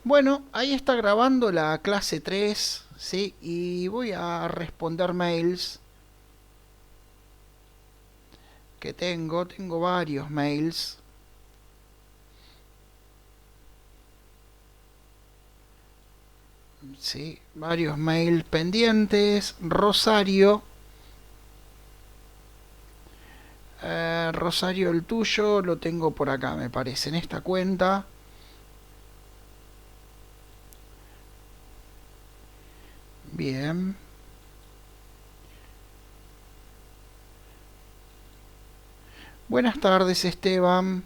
Bueno, ahí está grabando la clase 3, ¿sí? Y voy a responder mails que tengo varios mails, ¿sí? Varios mails pendientes. Rosario, el tuyo lo tengo por acá, me parece, en esta cuenta. Bien. Buenas tardes, Esteban.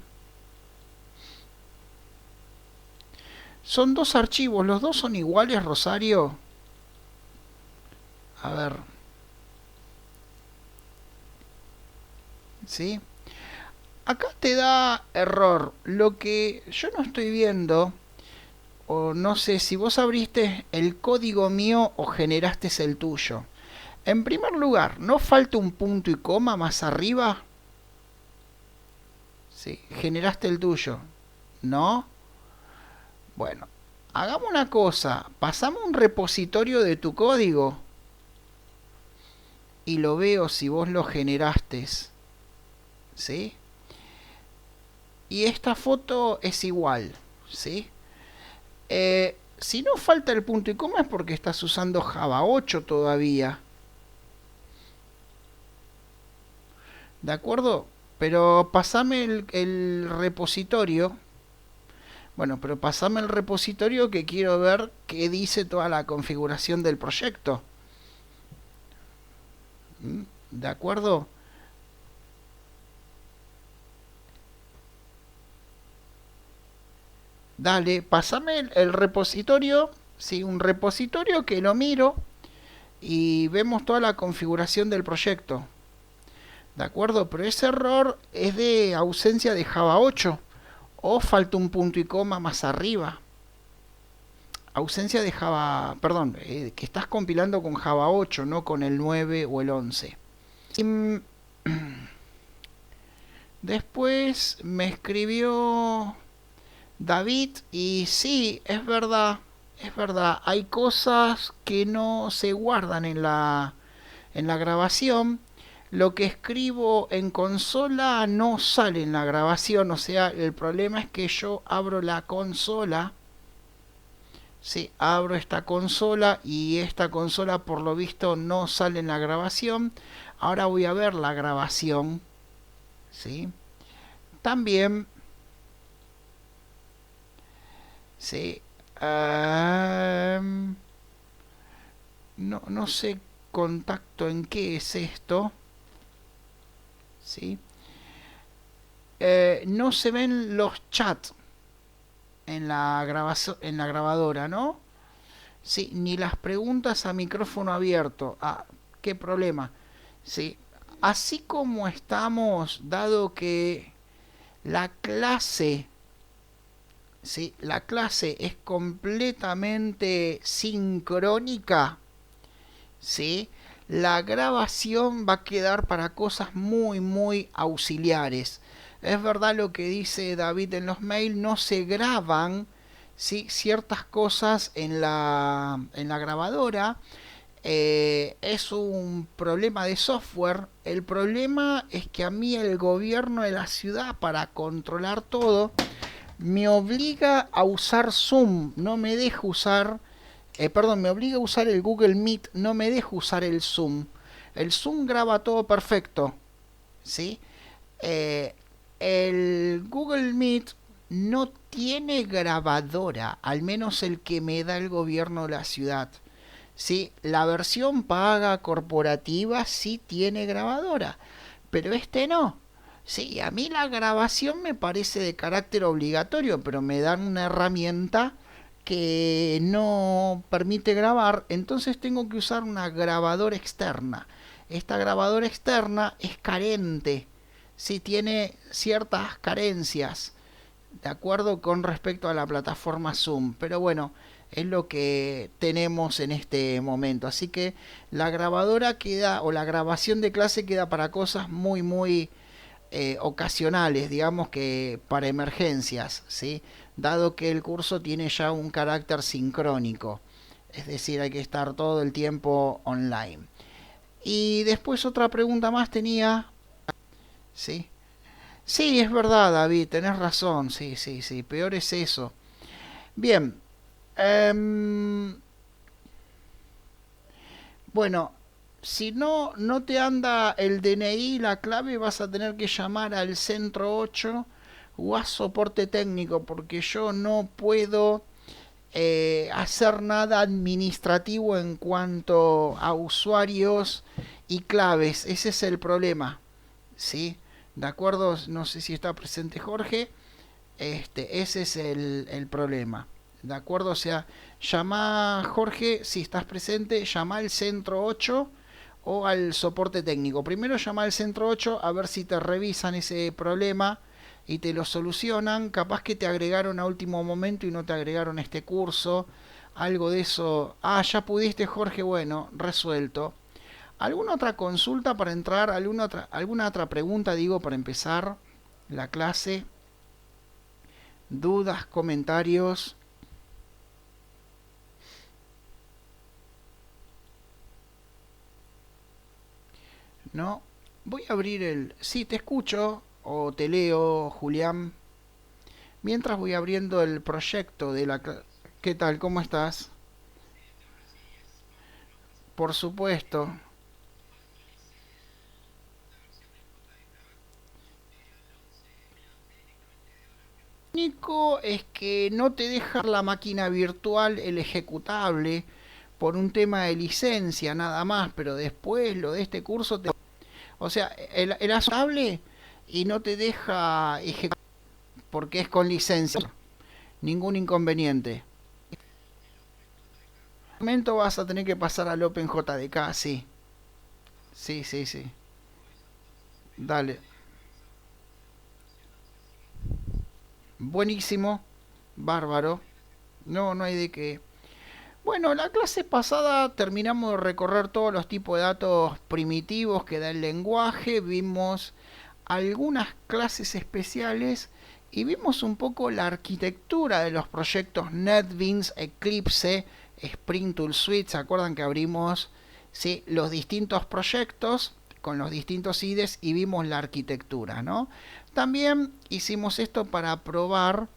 Son dos archivos, ¿los dos son iguales, Rosario? A ver, ¿sí? Acá te da error. Lo que yo no estoy viendo, o no sé si vos abriste el código mío o generaste el tuyo. En primer lugar, ¿no falta un punto y coma más arriba? Sí, generaste el tuyo. ¿No? Bueno, hagamos una cosa. Pasame un repositorio de tu código y lo veo si vos lo generaste. ¿Sí? Y esta foto es igual. ¿Sí? Si no falta el punto y coma es porque estás usando Java 8 todavía. ¿De acuerdo? Pero pasame el repositorio. Bueno, pero pasame el repositorio que quiero ver qué dice toda la configuración del proyecto. ¿De acuerdo? Dale, pasame el repositorio. Sí, un repositorio que lo miro y vemos toda la configuración del proyecto. ¿De acuerdo? Pero ese error es de ausencia de Java 8. O falta un punto y coma más arriba. Ausencia de Java, perdón, que estás compilando con Java 8, no con el 9 o el 11. Y, después me escribió David y sí, es verdad, hay cosas que no se guardan en la grabación. Lo que escribo en consola no sale en la grabación, o sea, el problema es que yo abro la consola. Sí, abro esta consola y esta consola por lo visto no sale en la grabación. Ahora voy a ver la grabación. ¿Sí? También, sí, no sé contacto en qué es esto. ¿Sí? No se ven los chats en la en la grabadora, ¿no? Sí, ni las preguntas a micrófono abierto. Ah, qué problema. Sí, así como estamos, dado que la clase, sí, la clase es completamente sincrónica, sí, la grabación va a quedar para cosas muy auxiliares. Es verdad lo que dice David en los mails, no se graban, sí, ciertas cosas en la grabadora. Es un problema de software. El problema es que a mí el gobierno de la ciudad, para controlar todo, me obliga a usar Zoom, no me deja usar, perdón, me obliga a usar el Google Meet, no me deja usar el Zoom. El Zoom graba todo perfecto, ¿sí? Eh, el Google Meet no tiene grabadora, al menos el que me da el gobierno de la ciudad. Sí, la versión paga corporativa sí tiene grabadora, pero este no. Sí, a mí la grabación me parece de carácter obligatorio, pero me dan una herramienta que no permite grabar, entonces tengo que usar una grabadora externa. Esta grabadora externa es carente, sí tiene ciertas carencias, de acuerdo con respecto a la plataforma Zoom, pero bueno, es lo que tenemos en este momento. Así que la grabadora queda, o la grabación de clase queda para cosas muy ocasionales, digamos que para emergencias, ¿sí? Dado que el curso tiene ya un carácter sincrónico, es decir, hay que estar todo el tiempo online. Y después otra pregunta más tenía, ¿sí? Sí, es verdad, David, tenés razón, sí, sí, sí, peor es eso. Bien, em, bueno, si no te anda el DNI, la clave, vas a tener que llamar al centro 8 o a soporte técnico, porque yo no puedo hacer nada administrativo en cuanto a usuarios y claves. Ese es el problema, ¿sí? ¿De acuerdo? No sé si está presente Jorge. Ese es el problema. ¿De acuerdo? O sea, llama Jorge, si estás presente, llama al centro 8 o al soporte técnico. Primero llama al centro 8 a ver si te revisan ese problema y te lo solucionan. Capaz que te agregaron a último momento y no te agregaron este curso. Algo de eso. Ah, ya pudiste, Jorge. Bueno, resuelto. ¿Alguna otra consulta para entrar? ¿Alguna otra pregunta, digo, para empezar la clase? ¿Dudas, comentarios? ¿No? Voy a abrir el... Sí, te escucho o te leo, Julián. Mientras voy abriendo el proyecto de la... ¿Qué tal? ¿Cómo estás? Por supuesto. Lo único es que no te deja la máquina virtual, el ejecutable, por un tema de licencia nada más, pero después lo de este curso te... O sea, el ejecutable y no te deja ejecutar porque es con licencia. Ningún inconveniente. En un momento vas a tener que pasar al OpenJDK, sí. Sí, sí, sí. Dale. Buenísimo. Bárbaro. No, no hay de qué. Bueno, la clase pasada terminamos de recorrer todos los tipos de datos primitivos que da el lenguaje. Vimos algunas clases especiales y vimos un poco la arquitectura de los proyectos NetBeans, Eclipse, Spring Tool Suite. ¿Se acuerdan que abrimos, sí, los distintos proyectos con los distintos IDEs y vimos la arquitectura, ¿no? También hicimos esto para probar,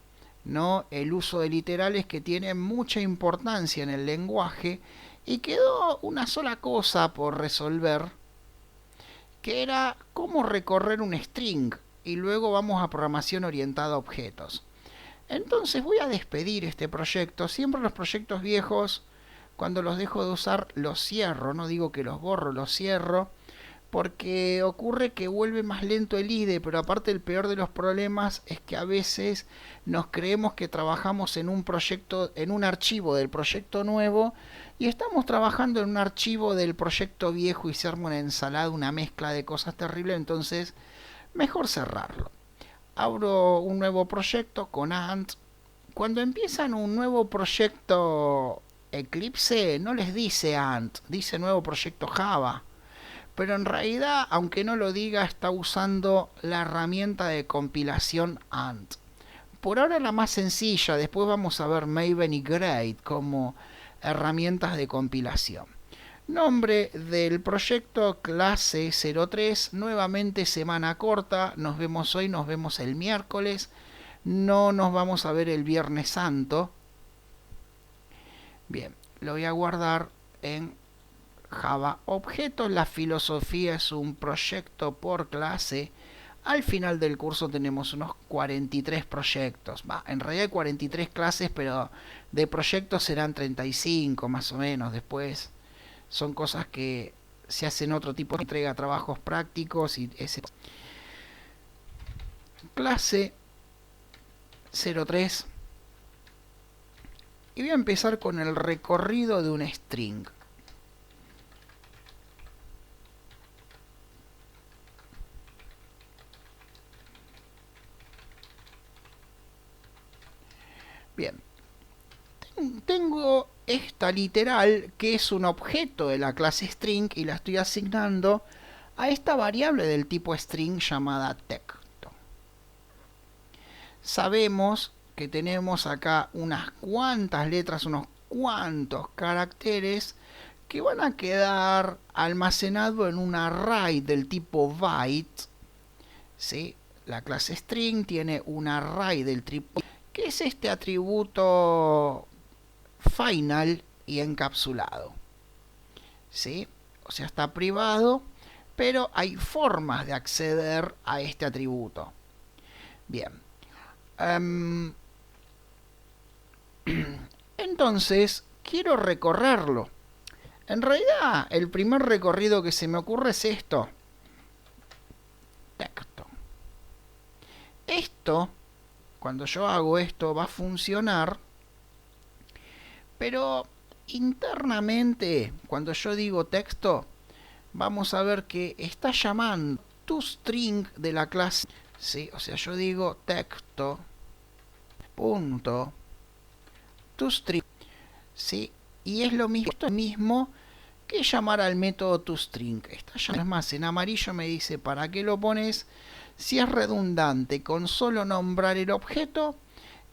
¿no?, el uso de literales, que tiene mucha importancia en el lenguaje, y quedó una sola cosa por resolver, que era cómo recorrer un string, y luego vamos a programación orientada a objetos. Entonces voy a despedir este proyecto. Siempre los proyectos viejos, cuando los dejo de usar, los cierro. No digo que los borro, los cierro. Porque ocurre que vuelve más lento el IDE, pero aparte el peor de los problemas es que a veces nos creemos que trabajamos en un proyecto, en un archivo del proyecto nuevo, y estamos trabajando en un archivo del proyecto viejo y se arma una ensalada, una mezcla de cosas terribles. Entonces mejor cerrarlo. Abro un nuevo proyecto con Ant. Cuando empiezan un nuevo proyecto Eclipse, no les dice Ant, dice nuevo proyecto Java. Pero en realidad, aunque no lo diga, está usando la herramienta de compilación Ant. Por ahora la más sencilla, después vamos a ver Maven y Grade como herramientas de compilación. Nombre del proyecto clase 03, nuevamente semana corta, nos vemos hoy, nos vemos el miércoles, no nos vamos a ver el Viernes Santo. Bien, lo voy a guardar en Java Objetos. La filosofía es un proyecto por clase. Al final del curso tenemos unos 43 proyectos. En realidad hay 43 clases, pero de proyectos serán 35 más o menos. Después son cosas que se hacen otro tipo de entrega, trabajos prácticos y ese. Clase 03. Y voy a empezar con el recorrido de un string. Bien, tengo esta literal que es un objeto de la clase string y la estoy asignando a esta variable del tipo string llamada text. sabemos que tenemos acá unas cuantas letras, unos cuantos caracteres que van a quedar almacenados en un array del tipo byte, ¿sí? La clase string tiene un array del tipo, que es este atributo final y encapsulado, ¿sí? O sea, está privado, pero hay formas de acceder a este atributo. Bien. Entonces, quiero recorrerlo. En realidad, el primer recorrido que se me ocurre es esto. Texto. Esto, cuando yo hago esto, va a funcionar, pero internamente, cuando yo digo texto, vamos a ver que está llamando toString de la clase. ¿Sí? O sea, yo digo texto punto toString, ¿sí? Y es lo mismo que llamar al método toString. Es más, en amarillo me dice, ¿para qué lo pones? Si es redundante, con solo nombrar el objeto,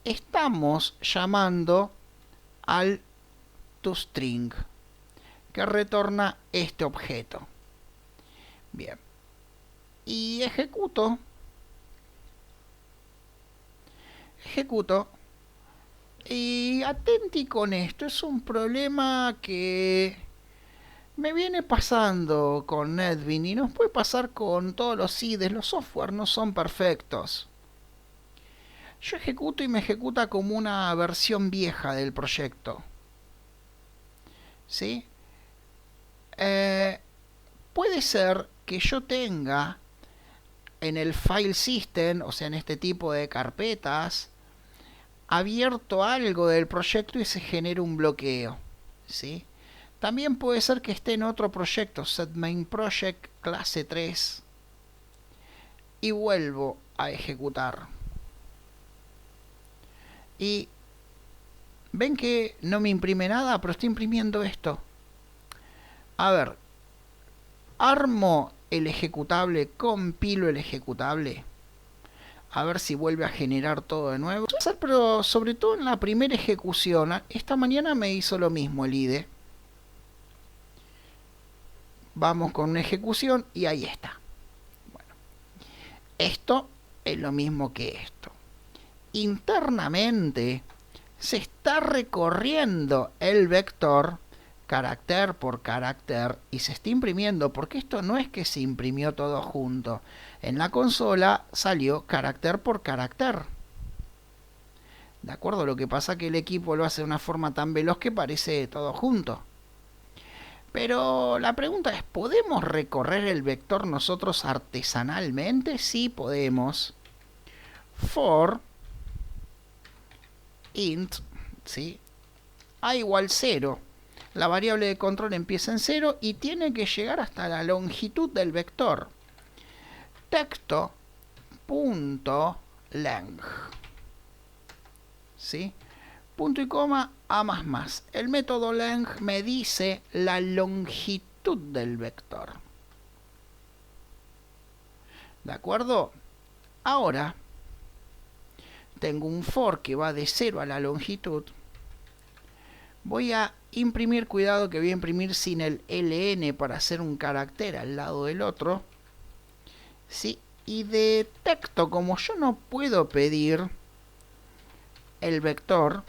estamos llamando al toString, que retorna este objeto. Bien. Y ejecuto. Y atenti con esto, es un problema que me viene pasando con NetBeans y nos puede pasar con todos los IDEs. Los software no son perfectos. Yo ejecuto y me ejecuta como una versión vieja del proyecto. ¿Sí? Puede ser que yo tenga en el file system, o sea, en este tipo de carpetas, abierto algo del proyecto y se genere un bloqueo, ¿sí? También puede ser que esté en otro proyecto, setMainProject clase 3, y vuelvo a ejecutar. Y ven que no me imprime nada, pero estoy imprimiendo esto. A ver, armo el ejecutable, compilo el ejecutable, a ver si vuelve a generar todo de nuevo. Pero sobre todo en la primera ejecución, esta mañana me hizo lo mismo el IDE. Vamos con una ejecución y ahí está. Bueno, esto es lo mismo que esto. Internamente se está recorriendo el vector carácter por carácter y se está imprimiendo, porque esto no es que se imprimió todo junto. En la consola salió carácter por carácter. ¿De acuerdo? Lo que pasa es que el equipo lo hace de una forma tan veloz que parece todo junto. Pero la pregunta es, ¿podemos recorrer el vector nosotros artesanalmente? Sí, podemos. For int, ¿sí? A igual 0. La variable de control empieza en 0 y tiene que llegar hasta la longitud del vector. Texto.length, ¿sí? Punto y coma, a más. El método length me dice la longitud del vector. ¿De acuerdo? Ahora tengo un for que va de 0 a la longitud. Voy a imprimir, cuidado que voy a imprimir sin el ln para hacer un carácter al lado del otro. ¿Sí? Y detecto, como yo no puedo pedir el vector,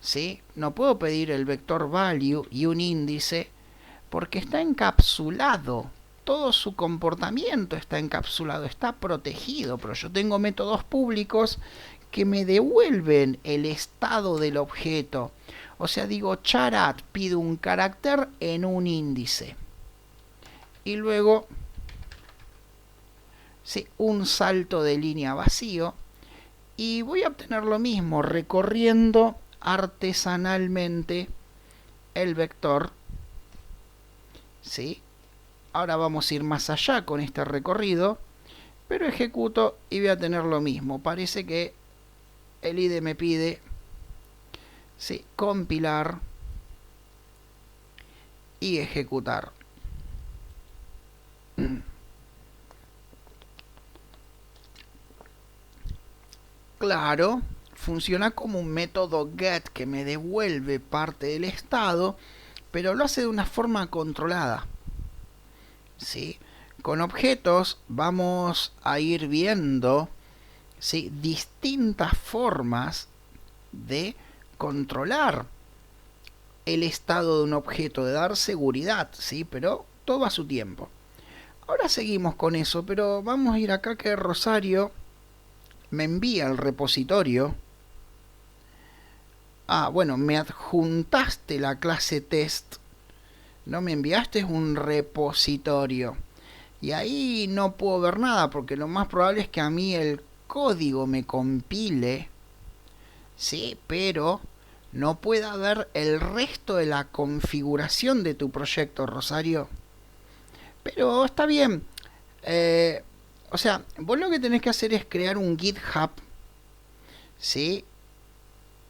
¿sí? No puedo pedir el vector value y un índice porque está encapsulado. Todo su comportamiento está encapsulado, está protegido, pero yo tengo métodos públicos que me devuelven el estado del objeto. O sea, digo charat, pido un carácter en un índice. Y luego, sí, un salto de línea vacío. Y voy a obtener lo mismo, recorriendo artesanalmente el vector. ¿Sí? Ahora vamos a ir más allá con este recorrido, pero ejecuto y voy a tener lo mismo. Parece que el IDE me pide, ¿sí?, compilar y ejecutar. Claro, funciona como un método get que me devuelve parte del estado, pero lo hace de una forma controlada. ¿Sí? Con objetos vamos a ir viendo, ¿sí?, distintas formas de controlar el estado de un objeto, de dar seguridad, ¿sí? Pero todo a su tiempo. Ahora seguimos con eso, pero vamos a ir acá que Rosario me envía el repositorio. Bueno, me adjuntaste la clase test, no me enviaste un repositorio. Y ahí no puedo ver nada, porque lo más probable es que a mí el código me compile, sí, pero no pueda ver el resto de la configuración de tu proyecto, Rosario. Pero está bien. O sea, vos lo que tenés que hacer es crear un GitHub, ¿sí?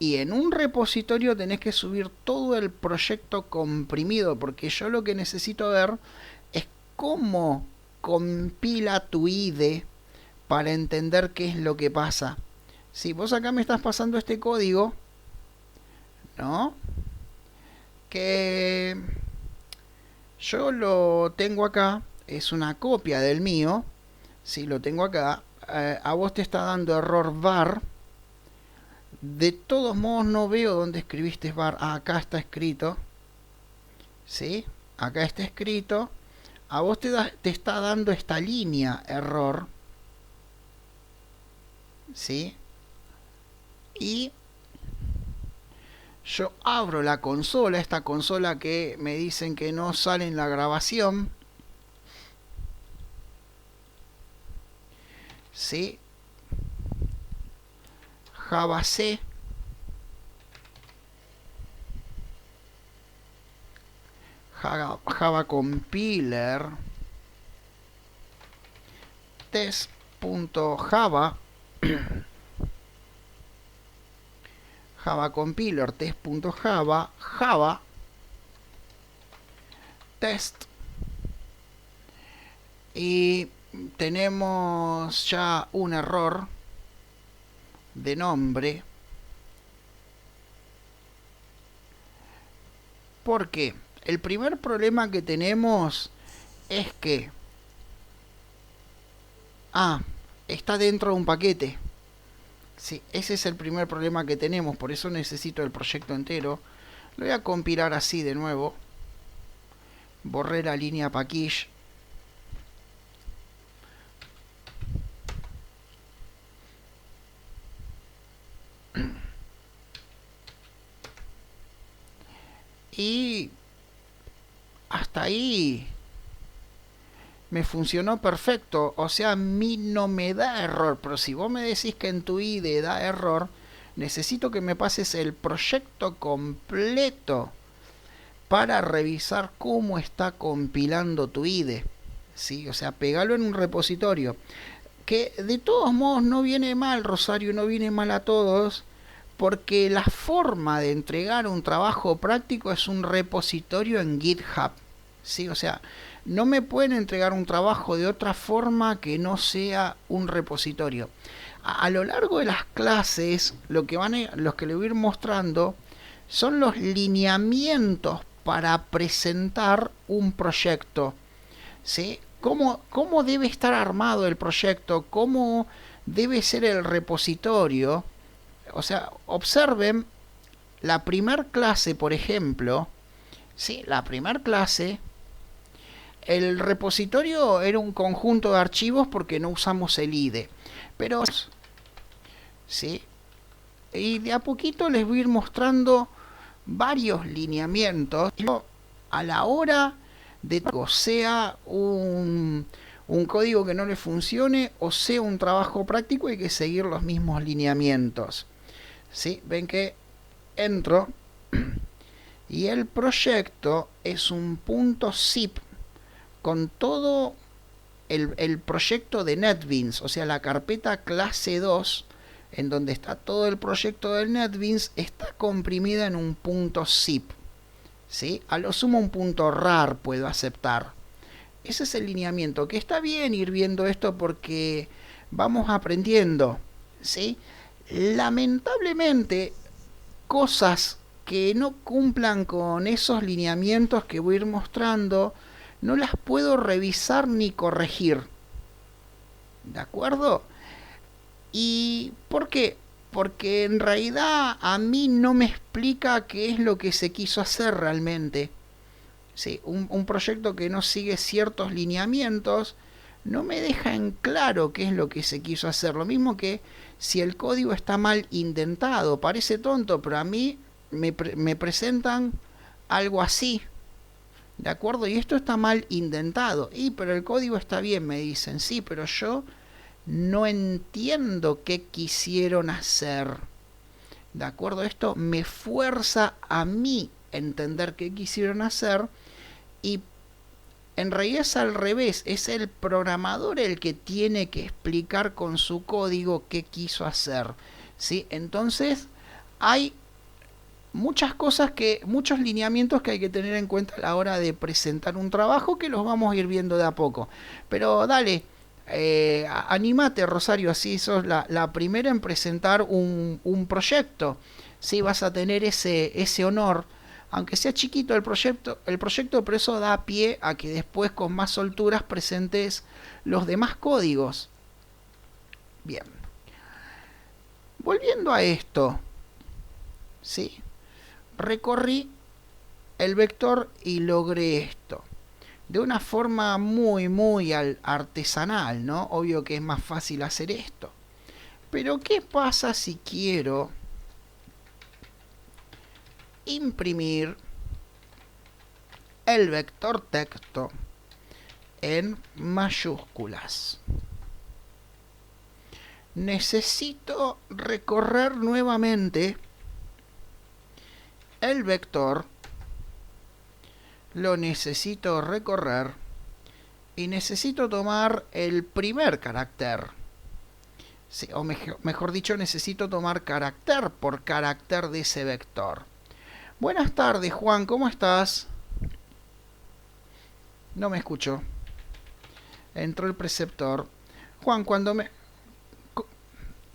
Y en un repositorio tenés que subir todo el proyecto comprimido, porque yo lo que necesito ver es cómo compila tu IDE para entender qué es lo que pasa. Si vos acá me estás pasando este código, ¿no? Que yo lo tengo acá, es una copia del mío, si lo tengo acá, a vos te está dando error var. De todos modos no veo dónde escribiste var. Acá está escrito, ¿sí? Acá está escrito. A vos te está dando esta línea error, ¿sí? Y yo abro la consola, esta consola que me dicen que no sale en la grabación, ¿sí? Java C, Java compiler, test.java, Java compiler, test.java, Java, test. Y tenemos ya un error de nombre. ¿Por qué? El primer problema que tenemos es que está dentro de un paquete. Sí, ese es el primer problema que tenemos, por eso necesito el proyecto entero. Lo voy a compilar así de nuevo. Borré la línea package. Y hasta ahí me funcionó perfecto. O sea, a mí no me da error. Pero si vos me decís que en tu IDE da error, necesito que me pases el proyecto completo para revisar cómo está compilando tu IDE. ¿Sí? O sea, pegalo en un repositorio. Que de todos modos no viene mal, Rosario, no viene mal a todos. Porque la forma de entregar un trabajo práctico es un repositorio en GitHub. ¿Sí? O sea, no me pueden entregar un trabajo de otra forma que no sea un repositorio. A lo largo de las clases, los que le voy a ir mostrando son los lineamientos para presentar un proyecto. ¿Sí? ¿Cómo debe estar armado el proyecto? ¿Cómo debe ser el repositorio? O sea, observen la primer clase, por ejemplo. Sí, la primer clase, el repositorio era un conjunto de archivos porque no usamos el IDE. Pero, sí, y de a poquito les voy a ir mostrando varios lineamientos a la hora de que sea un código que no le funcione o sea un trabajo práctico, hay que seguir los mismos lineamientos. ¿Sí? Ven que entro y el proyecto es un .zip con todo el proyecto de NetBeans, o sea, la carpeta clase 2, en donde está todo el proyecto del NetBeans, está comprimida en un .zip. ¿Sí? A lo sumo un .rar puedo aceptar. Ese es el lineamiento, que está bien ir viendo esto porque vamos aprendiendo, ¿sí? Lamentablemente, cosas que no cumplan con esos lineamientos que voy a ir mostrando, no las puedo revisar ni corregir. ¿De acuerdo? ¿Y por qué? Porque en realidad a mí no me explica qué es lo que se quiso hacer realmente. Sí, un proyecto que no sigue ciertos lineamientos no me deja en claro qué es lo que se quiso hacer. Lo mismo que si el código está mal indentado. Parece tonto, pero a mí me presentan algo así. ¿De acuerdo? Y esto está mal indentado. Y pero el código está bien, me dicen. Sí, pero yo no entiendo qué quisieron hacer. ¿De acuerdo? Esto me fuerza a mí entender qué quisieron hacer y en realidad es al revés, es el programador el que tiene que explicar con su código qué quiso hacer. ¿Sí? Entonces hay muchas cosas muchos lineamientos que hay que tener en cuenta a la hora de presentar un trabajo que los vamos a ir viendo de a poco. Pero dale, animate Rosario, así sos la primera en presentar un proyecto. Sí, vas a tener ese honor, aunque sea chiquito el proyecto, pero eso da pie a que después con más solturas presentes los demás códigos. Bien, volviendo a esto, ¿sí? Recorrí el vector y logré esto. De una forma muy artesanal, ¿no? Obvio que es más fácil hacer esto. Pero ¿qué pasa si quiero imprimir el vector texto en mayúsculas? Necesito recorrer nuevamente el vector, lo necesito recorrer y necesito tomar el primer carácter. Sí, o mejor dicho, necesito tomar carácter por carácter de ese vector. Buenas tardes, Juan, ¿cómo estás? No me escucho. Entró el preceptor. Juan, cuando me...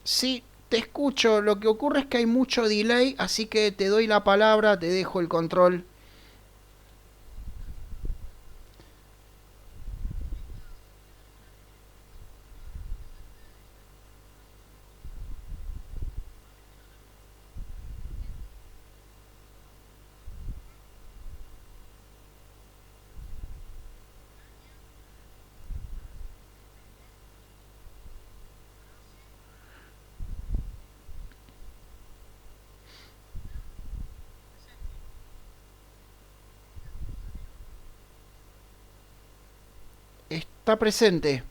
Sí, te escucho. Lo que ocurre es que hay mucho delay, así que te doy la palabra, te dejo el control. Está presente.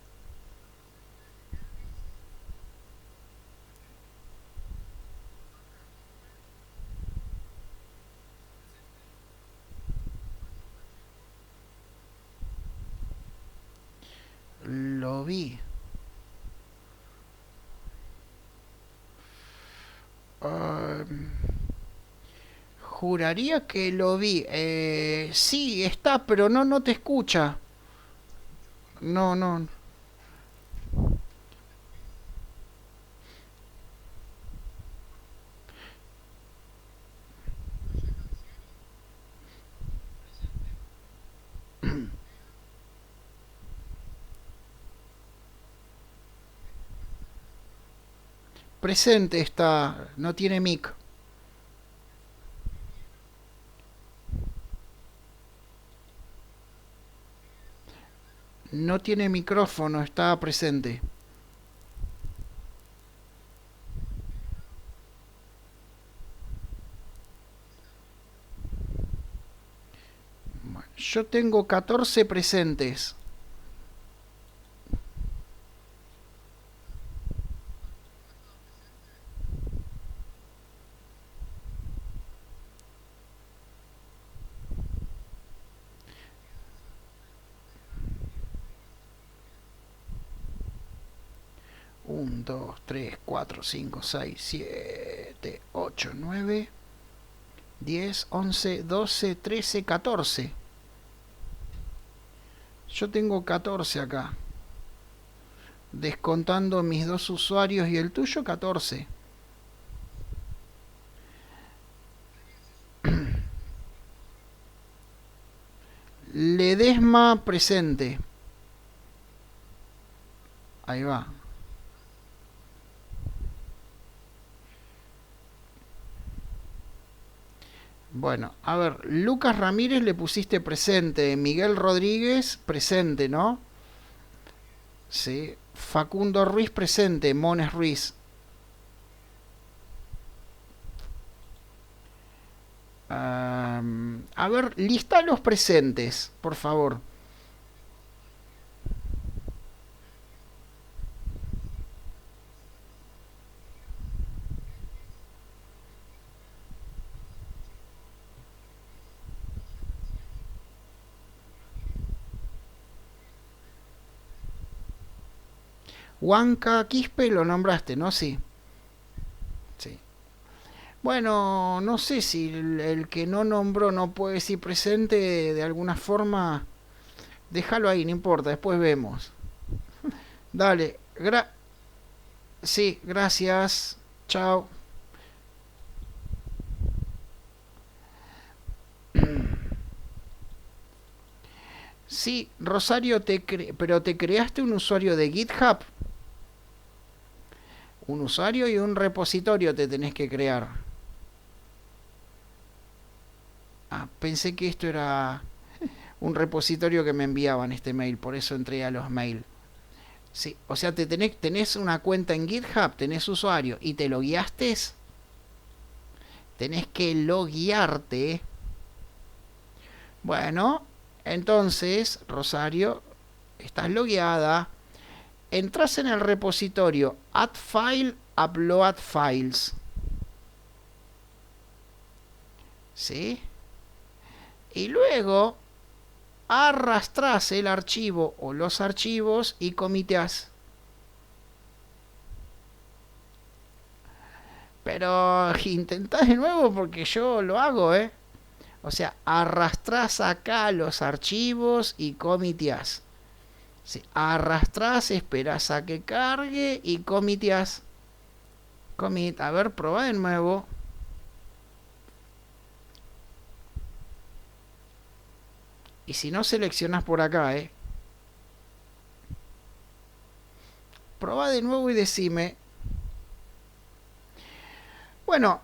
Lo vi. Uh, juraría que lo vi. Sí, está, pero no te escucha. No. Presente está, no tiene mic. No tiene micrófono, está presente. Bueno, yo tengo 14 presentes. Uno, 2, 3, 4, 5, 6, 7, 8, 9, 10, 11, 12, 13, 14. Yo tengo 14 acá. Descontando mis dos usuarios y el tuyo, 14. Ledesma presente. Ahí va. Bueno, a ver, Lucas Ramírez le pusiste presente, Miguel Rodríguez presente, ¿no? Sí. Facundo Ruiz presente, Mones Ruiz. A ver, lista los presentes, por favor. Huanca Quispe lo nombraste, ¿no? Sí. Sí. Bueno, no sé si el que no nombró no puede decir presente de alguna forma. Déjalo ahí, no importa, después vemos. Dale, sí, gracias. Chao. Sí, Rosario, pero te creaste un usuario de GitHub. Un usuario y un repositorio te tenés que crear. Ah, pensé que esto era un repositorio que me enviaban este mail, por eso entré a los mails. Sí, o sea, tenés una cuenta en GitHub, tenés usuario y te logueaste. Tenés que loguearte. Bueno, entonces, Rosario, estás logueada. Entras en el repositorio Add File, Upload Files. ¿Sí? Y luego arrastras el archivo o los archivos y comiteas. Pero intentá de nuevo porque yo lo hago, ¿eh? O sea, arrastrás acá los archivos y comiteas. Sí, arrastrás, esperás a que cargue y comiteas. Commit, a ver, probá de nuevo. Y si no seleccionás por acá, probá de nuevo y decime. Bueno,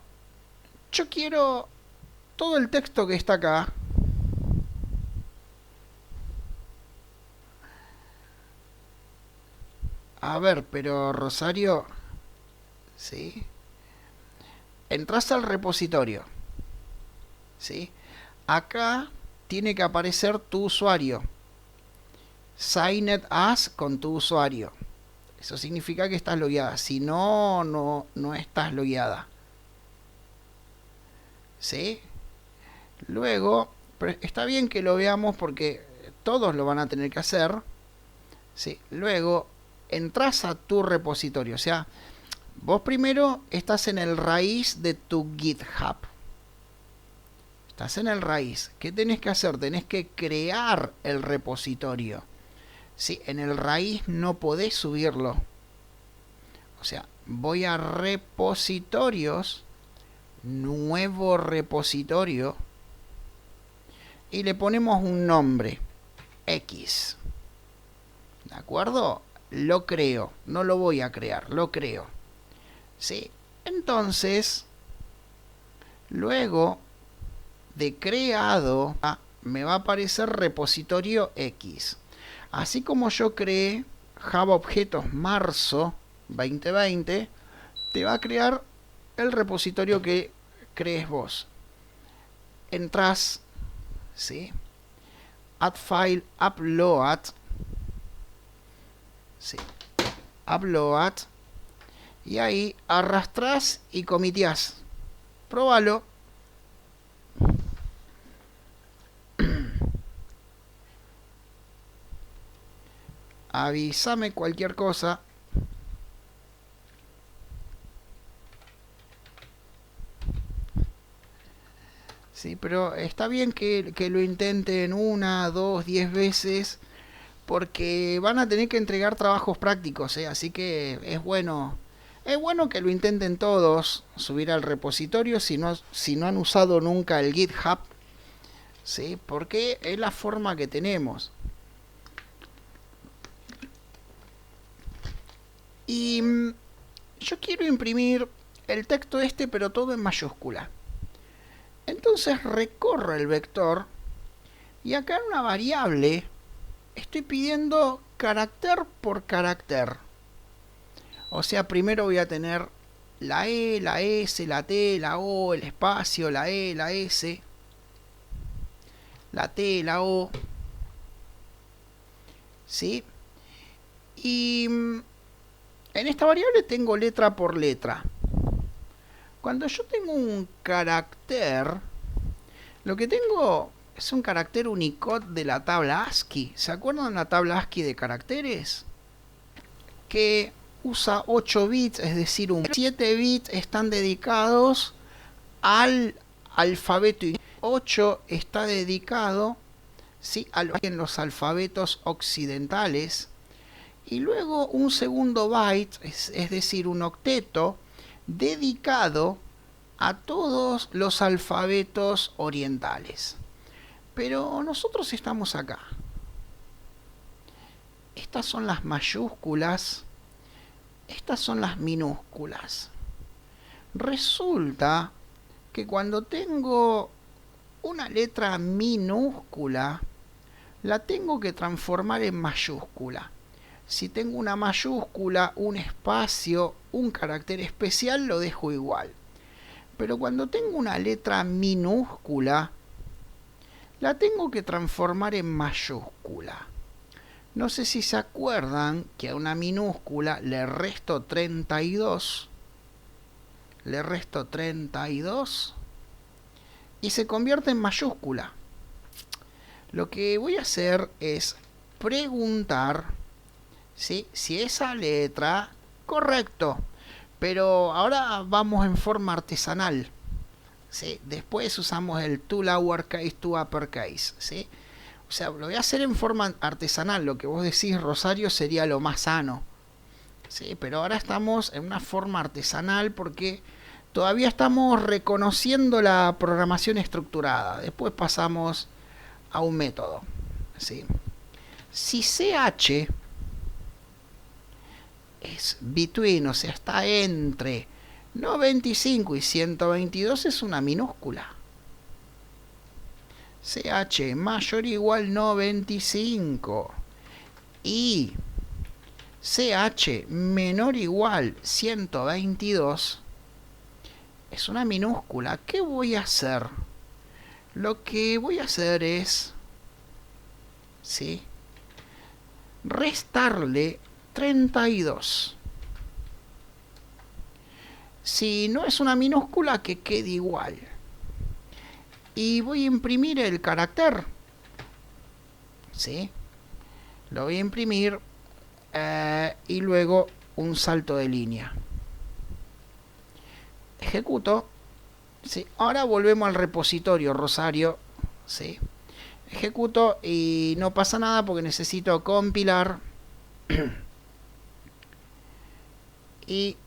yo quiero todo el texto que está acá. A ver, pero Rosario, ¿sí? Entras al repositorio, ¿sí? Acá tiene que aparecer tu usuario. Signed as con tu usuario. Eso significa que estás logueada. Si no, no estás logueada. ¿Sí? Luego, pero está bien que lo veamos porque todos lo van a tener que hacer. ¿Sí? Luego, entras a tu repositorio. O sea, vos primero estás en el raíz de tu GitHub. Estás en el raíz. ¿Qué tenés que hacer? Tenés que crear el repositorio. ¿Sí? En el raíz no podés subirlo. O sea, voy a repositorios, nuevo repositorio, y le ponemos un nombre, X. ¿De acuerdo? Lo creo, no lo voy a crear, lo creo. ¿Sí? Entonces, luego de creado, me va a aparecer repositorio X. Así como yo creé Java Objetos marzo 2020, te va a crear el repositorio que crees vos. Entrás, ¿sí? Add File, Upload, ¿sí? Upload, y ahí arrastrás y comiteás. Próbalo. Avísame cualquier cosa. Sí, pero está bien que lo intenten 1, 2, 10 veces, porque van a tener que entregar trabajos prácticos, ¿eh? Así que es bueno que lo intenten todos, subir al repositorio si no han usado nunca el GitHub, ¿sí? Porque es la forma que tenemos. Y yo quiero imprimir el texto este, pero todo en mayúscula. Entonces recorro el vector y acá en una variable estoy pidiendo carácter por carácter. O sea, primero voy a tener la E, la S, la T, la O, el espacio, la E, la S, la T, la O. ¿Sí? Y en esta variable tengo letra por letra. Cuando yo tengo un carácter, lo que tengo es un carácter Unicode de la tabla ASCII. ¿Se acuerdan la tabla ASCII de caracteres? Que usa 8 bits, es decir, 7 bits están dedicados al alfabeto y 8 está dedicado, ¿sí?, a los alfabetos occidentales. Y luego un segundo byte, es decir, un octeto, dedicado a todos los alfabetos orientales. Pero nosotros estamos acá. Estas son las mayúsculas, estas son las minúsculas. Resulta que cuando tengo una letra minúscula, la tengo que transformar en mayúscula. Si tengo una mayúscula, un espacio, un carácter especial, lo dejo igual. Pero cuando tengo una letra minúscula, la tengo que transformar en mayúscula. No sé si se acuerdan que a una minúscula le resto 32. Le resto 32 y se convierte en mayúscula. Lo que voy a hacer es preguntar, ¿sí?, si esa letra, correcto, pero ahora vamos en forma artesanal, ¿sí? Después usamos el to lowercase to uppercase, ¿sí? O sea, lo voy a hacer en forma artesanal. Lo que vos decís, Rosario, sería lo más sano, ¿sí? Pero ahora estamos en una forma artesanal porque todavía estamos reconociendo la programación estructurada. Después pasamos a un método, ¿sí? Si CH es between, o sea, está entre 95 y 122, es una minúscula. CH mayor o igual 95 y CH menor o igual 122 es una minúscula. ¿Qué voy a hacer? Lo que voy a hacer es, ¿sí?, restarle 32. Si no es una minúscula, que quede igual. Y voy a imprimir el carácter, ¿sí? Lo voy a imprimir y luego un salto de línea. Ejecuto, ¿sí? Ahora volvemos al repositorio, Rosario, ¿sí? Ejecuto y no pasa nada porque necesito compilar y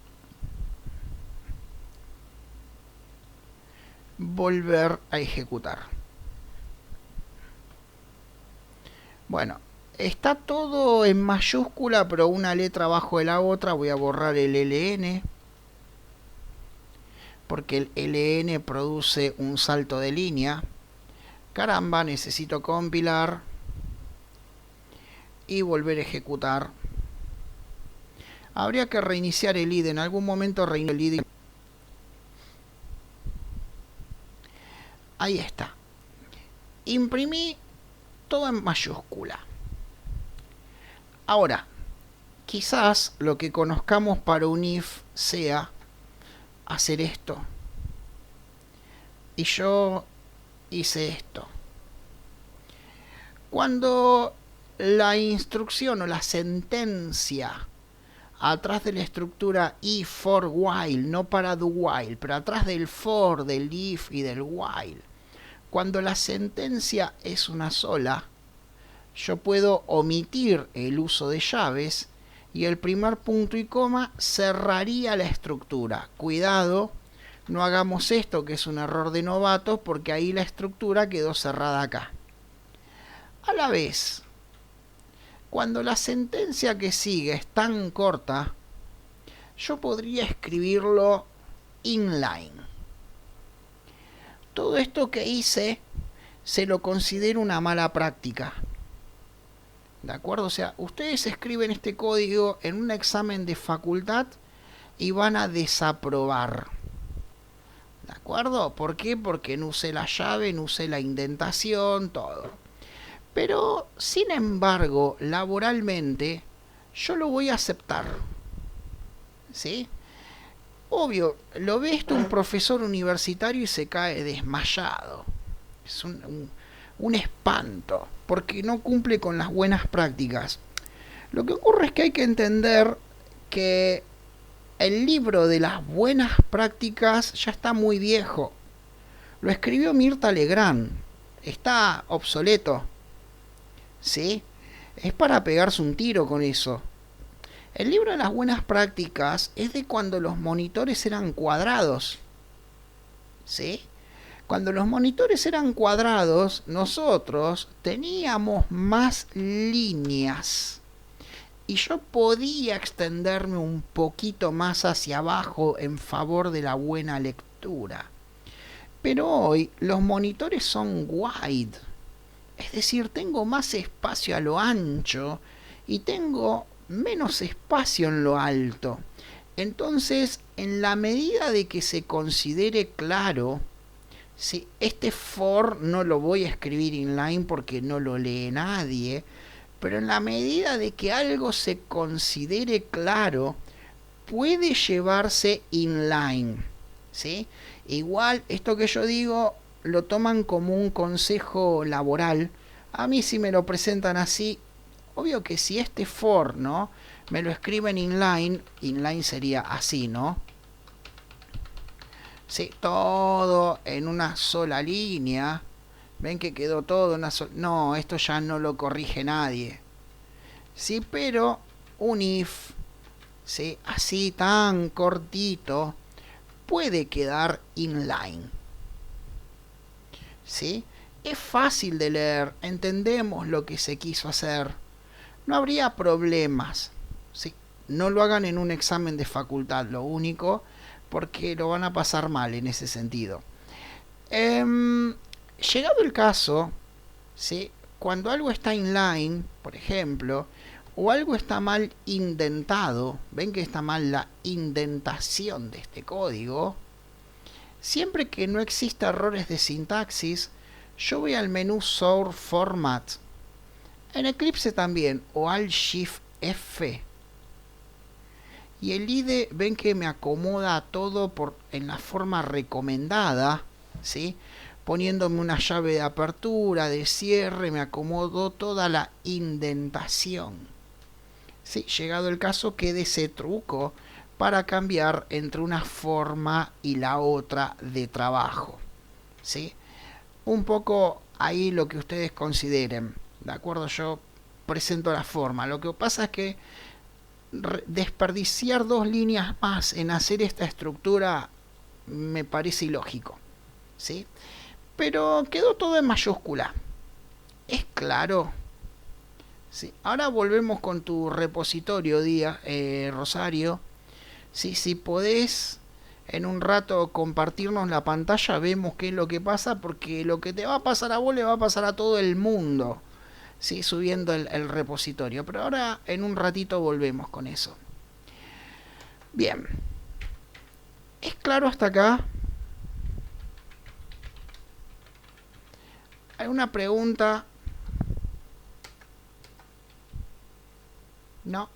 volver a ejecutar. Bueno, está todo en mayúscula, pero una letra abajo de la otra. Voy a borrar el LN, porque el LN produce un salto de línea. Caramba, necesito compilar y volver a ejecutar. Habría que reiniciar el IDE. En algún momento reinicio el IDE. Ahí está. Imprimí todo en mayúscula. Ahora, quizás lo que conozcamos para un if sea hacer esto. Y yo hice esto. Cuando la instrucción o la sentencia atrás de la estructura if, for, while, no para do while, pero atrás del for, del if y del while, cuando la sentencia es una sola, yo puedo omitir el uso de llaves y el primer punto y coma cerraría la estructura. Cuidado, no hagamos esto, que es un error de novatos, porque ahí la estructura quedó cerrada acá. A la vez, cuando la sentencia que sigue es tan corta, yo podría escribirlo inline. Todo esto que hice se lo considero una mala práctica. ¿De acuerdo? O sea, ustedes escriben este código en un examen de facultad y van a desaprobar. ¿De acuerdo? ¿Por qué? Porque no usé la llave, no usé la indentación, todo. Pero, sin embargo, laboralmente, yo lo voy a aceptar. ¿Sí? Obvio, lo ve esto un profesor universitario y se cae desmayado. Es un espanto, porque no cumple con las buenas prácticas. Lo que ocurre es que hay que entender que el libro de las buenas prácticas ya está muy viejo. Lo escribió Mirta Legrand. Está obsoleto. ¿Sí? Es para pegarse un tiro con eso. El libro de las buenas prácticas es de cuando los monitores eran cuadrados. ¿Sí? Cuando los monitores eran cuadrados, nosotros teníamos más líneas. Y yo podía extenderme un poquito más hacia abajo en favor de la buena lectura. Pero hoy los monitores son wide. Es decir, tengo más espacio a lo ancho y tengo menos espacio en lo alto. Entonces, en la medida de que se considere claro, si este for no lo voy a escribir inline porque no lo lee nadie, pero en la medida de que algo se considere claro, puede llevarse inline. ¿Sí? Igual, esto que yo digo lo toman como un consejo laboral. A mí si me lo presentan así, obvio que si este for, ¿no?, me lo escriben inline, inline sería así, ¿no? Sí, todo en una sola línea. Ven que quedó todo en una sola... No, esto ya no lo corrige nadie. Sí, pero un if, ¿sí?, así tan cortito, puede quedar inline. ¿Sí? Es fácil de leer, entendemos lo que se quiso hacer. No habría problemas. ¿Sí? No lo hagan en un examen de facultad, lo único, porque lo van a pasar mal en ese sentido. Llegado el caso, ¿sí?, cuando algo está inline, por ejemplo, o algo está mal indentado, ven que está mal la indentación de este código, siempre que no exista errores de sintaxis, yo voy al menú Source Format. En Eclipse también, o al Shift F. Y el IDE, ven que me acomoda todo en la forma recomendada, ¿sí?, poniéndome una llave de apertura, de cierre, me acomodo toda la indentación. ¿Sí? Llegado el caso, quede ese truco para cambiar entre una forma y la otra de trabajo. ¿Sí? Un poco ahí lo que ustedes consideren. ¿De acuerdo? Yo presento la forma. Lo que pasa es que desperdiciar 2 líneas más en hacer esta estructura me parece ilógico. ¿Sí? Pero quedó todo en mayúscula. ¿Es claro? Sí. Ahora volvemos con tu repositorio, Rosario. Sí, si podés en un rato compartirnos la pantalla, vemos qué es lo que pasa, porque lo que te va a pasar a vos le va a pasar a todo el mundo, ¿sí?, subiendo el repositorio. Pero ahora en un ratito volvemos con eso. Bien. ¿Es claro hasta acá? ¿Alguna pregunta? No.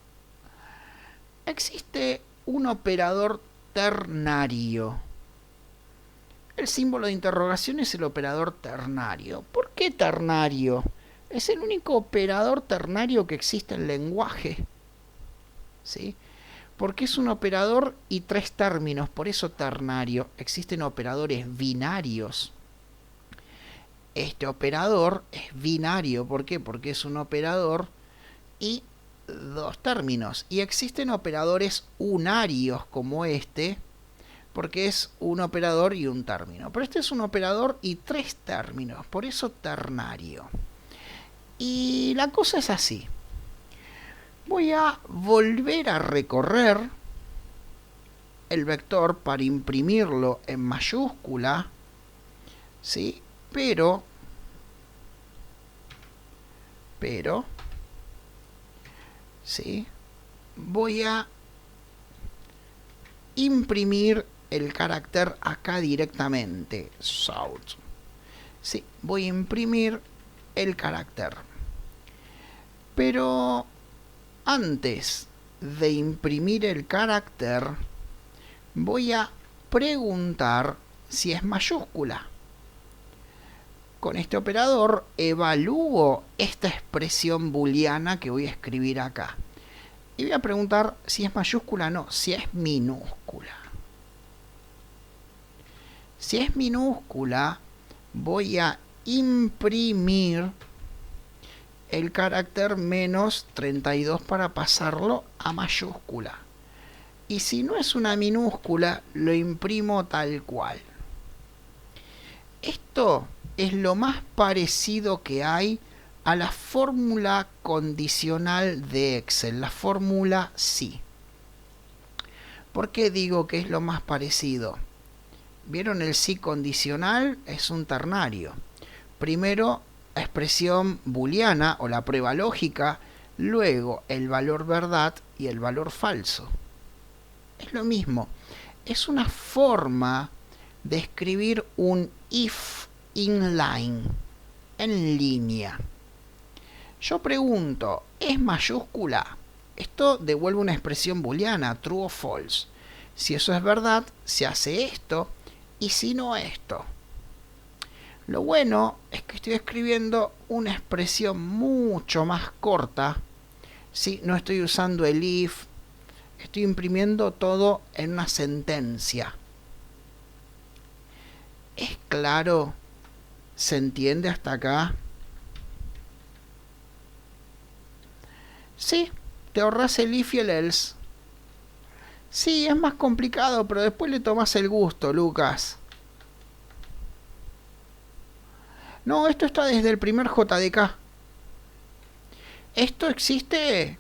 Existe un operador ternario. El símbolo de interrogación es el operador ternario. ¿Por qué ternario? Es el único operador ternario que existe en el lenguaje. ¿Sí? Porque es un operador y 3 términos, por eso ternario. Existen operadores binarios. Este operador es binario. ¿Por qué? Porque es un operador y 2 términos. Y existen operadores unarios como este, porque es un operador y un término. Pero este es un operador y 3 términos, por eso ternario. Y la cosa es así. Voy a volver a recorrer el vector para imprimirlo en mayúscula, ¿sí? Pero, ¿sí? Voy a imprimir el carácter acá directamente, south. Sí, voy a imprimir el carácter. Pero antes de imprimir el carácter, voy a preguntar si es mayúscula. Con este operador evalúo esta expresión booleana que voy a escribir acá. Y voy a preguntar si es mayúscula o no, si es minúscula. Si es minúscula, voy a imprimir el carácter menos 32 para pasarlo a mayúscula. Y si no es una minúscula, lo imprimo tal cual. Esto es lo más parecido que hay a la fórmula condicional de Excel, la fórmula sí. ¿Por qué digo que es lo más parecido? ¿Vieron el sí condicional? Es un ternario. Primero, la expresión booleana o la prueba lógica, luego el valor verdad y el valor falso. Es lo mismo. Es una forma de escribir un if inline, en línea. Yo pregunto, ¿es mayúscula? Esto devuelve una expresión booleana, true o false. Si eso es verdad, se hace esto, y si no, esto. Lo bueno es que estoy escribiendo una expresión mucho más corta. ¿Sí? No estoy usando el if, estoy imprimiendo todo en una sentencia. ¿Es claro? ¿Se entiende hasta acá? Sí, te ahorras el if y el else. Sí, es más complicado, pero después le tomas el gusto, Lucas. No, esto está desde el primer JDK. Esto existe.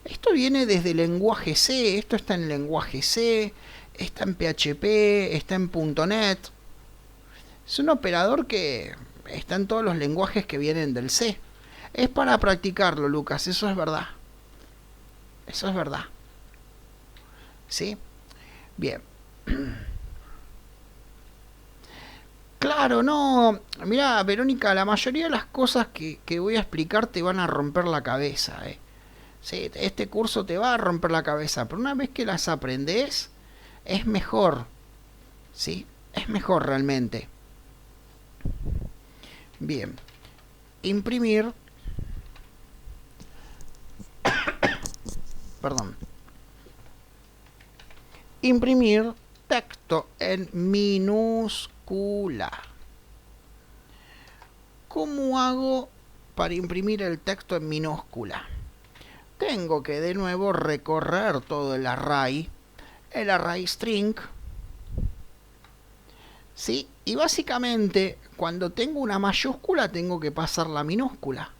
Esto viene desde el lenguaje C. Esto está en lenguaje C. Está en PHP. Está en .NET. Es un operador que está en todos los lenguajes que vienen del C. Es para practicarlo, Lucas. Eso es verdad. Eso es verdad. ¿Sí? Bien. Claro, no. Mirá, Verónica, la mayoría de las cosas que voy a explicar te van a romper la cabeza. Sí, este curso te va a romper la cabeza, pero una vez que las aprendes, es mejor. ¿Sí? Es mejor realmente. Bien. Imprimir. Perdón. Imprimir texto en minúscula. ¿Cómo hago para imprimir el texto en minúscula? Tengo que de nuevo recorrer todo el array string. ¿Sí? Y básicamente, cuando tengo una mayúscula, tengo que pasar la minúscula.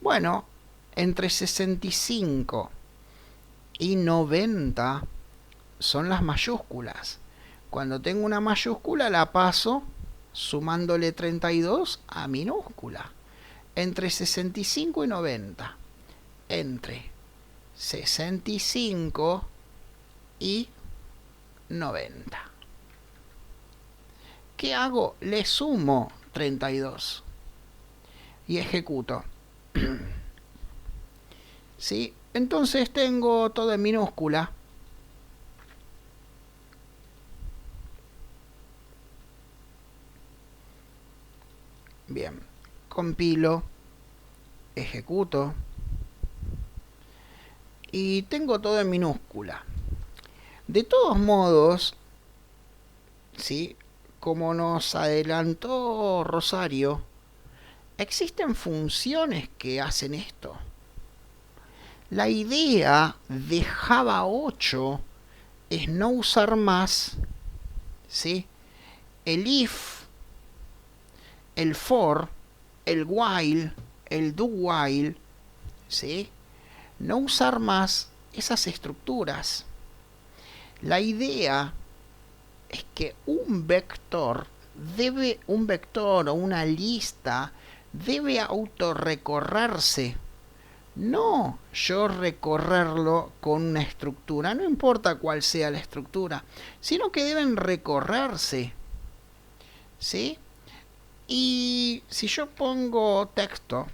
Bueno, entre 65 y 90 son las mayúsculas. Cuando tengo una mayúscula, la paso sumándole 32 a minúscula. Entre 65 y 90. Entre 65 y 90. ¿Qué hago? Le sumo 32 y ejecuto. ¿Sí? Entonces tengo todo en minúscula. Bien, compilo, ejecuto y tengo todo en minúscula. De todos modos, ¿sí? Como nos adelantó Rosario, existen funciones que hacen esto. La idea de Java 8 es no usar más, ¿sí?, el if, el for, el while, el do while, ¿sí? No usar más esas estructuras. La idea es que un vector o una lista debe autorrecorrerse. No yo recorrerlo con una estructura, no importa cuál sea la estructura, sino que deben recorrerse, ¿sí? Y si yo pongo texto,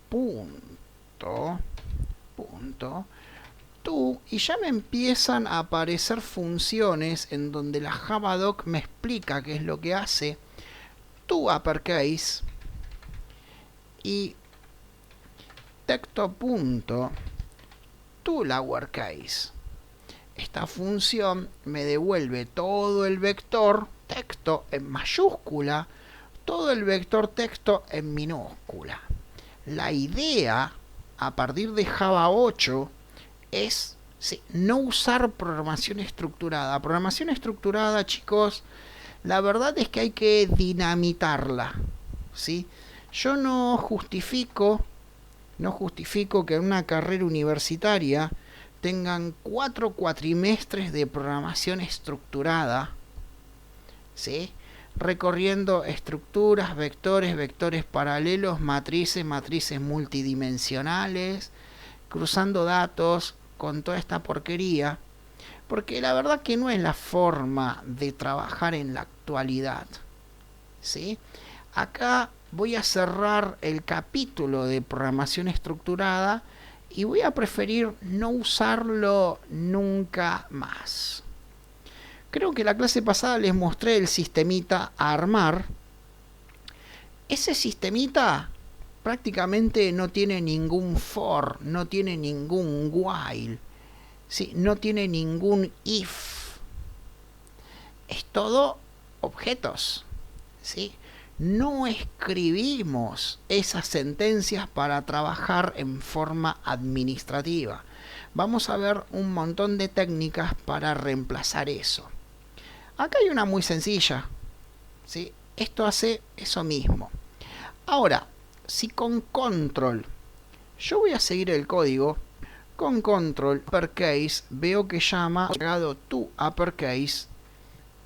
punto, tú, y ya me empiezan a aparecer funciones en donde la Javadoc me explica qué es lo que hace, tu uppercase, y texto punto, tu lowercase. Esta función me devuelve todo el vector texto en mayúscula, todo el vector texto en minúscula. La idea, a partir de Java 8, es, sí, no usar programación estructurada. Programación estructurada, chicos, la verdad es que hay que dinamitarla, ¿sí? Yo no justifico que en una carrera universitaria tengan 4 cuatrimestres de programación estructurada, ¿sí?, recorriendo estructuras, vectores paralelos, matrices multidimensionales, cruzando datos con toda esta porquería, porque la verdad que no es la forma de trabajar en la actualidad, ¿sí? Acá voy a cerrar el capítulo de programación estructurada y voy a preferir no usarlo nunca más. Creo que la clase pasada les mostré el sistemita a armar. Ese sistemita prácticamente no tiene ningún for, no tiene ningún while, ¿sí?, no tiene ningún if. Es todo objetos, ¿sí? No escribimos esas sentencias para trabajar en forma administrativa. Vamos a ver un montón de técnicas para reemplazar eso. Acá hay una muy sencilla, ¿sí? Esto hace eso mismo. Ahora, si con control yo voy a seguir el código, con control uppercase veo que llama agregado to uppercase,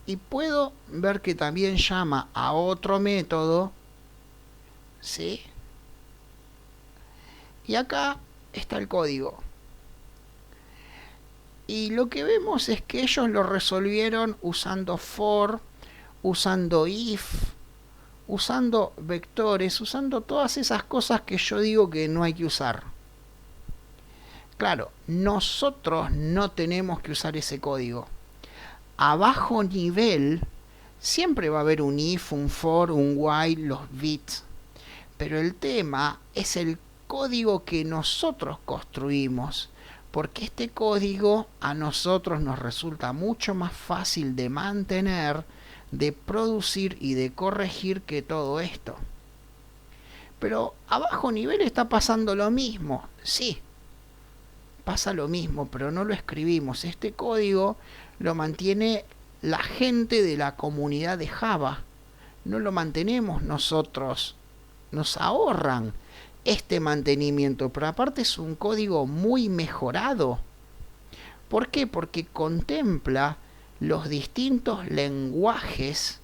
y puedo ver que también llama a otro método, ¿sí? Y acá está el código. Y lo que vemos es que ellos lo resolvieron usando for, usando if, usando vectores, usando todas esas cosas que yo digo que no hay que usar. Claro, nosotros no tenemos que usar ese código. A bajo nivel siempre va a haber un if, un for, un while, los bits. Pero el tema es el código que nosotros construimos, porque este código a nosotros nos resulta mucho más fácil de mantener, de producir y de corregir que todo esto. Pero a bajo nivel está pasando lo mismo, sí, pasa lo mismo, pero no lo escribimos. Este código lo mantiene la gente de la comunidad de Java, no lo mantenemos nosotros, nos ahorran este mantenimiento, pero aparte es un código muy mejorado. ¿Por qué? Porque contempla los distintos lenguajes,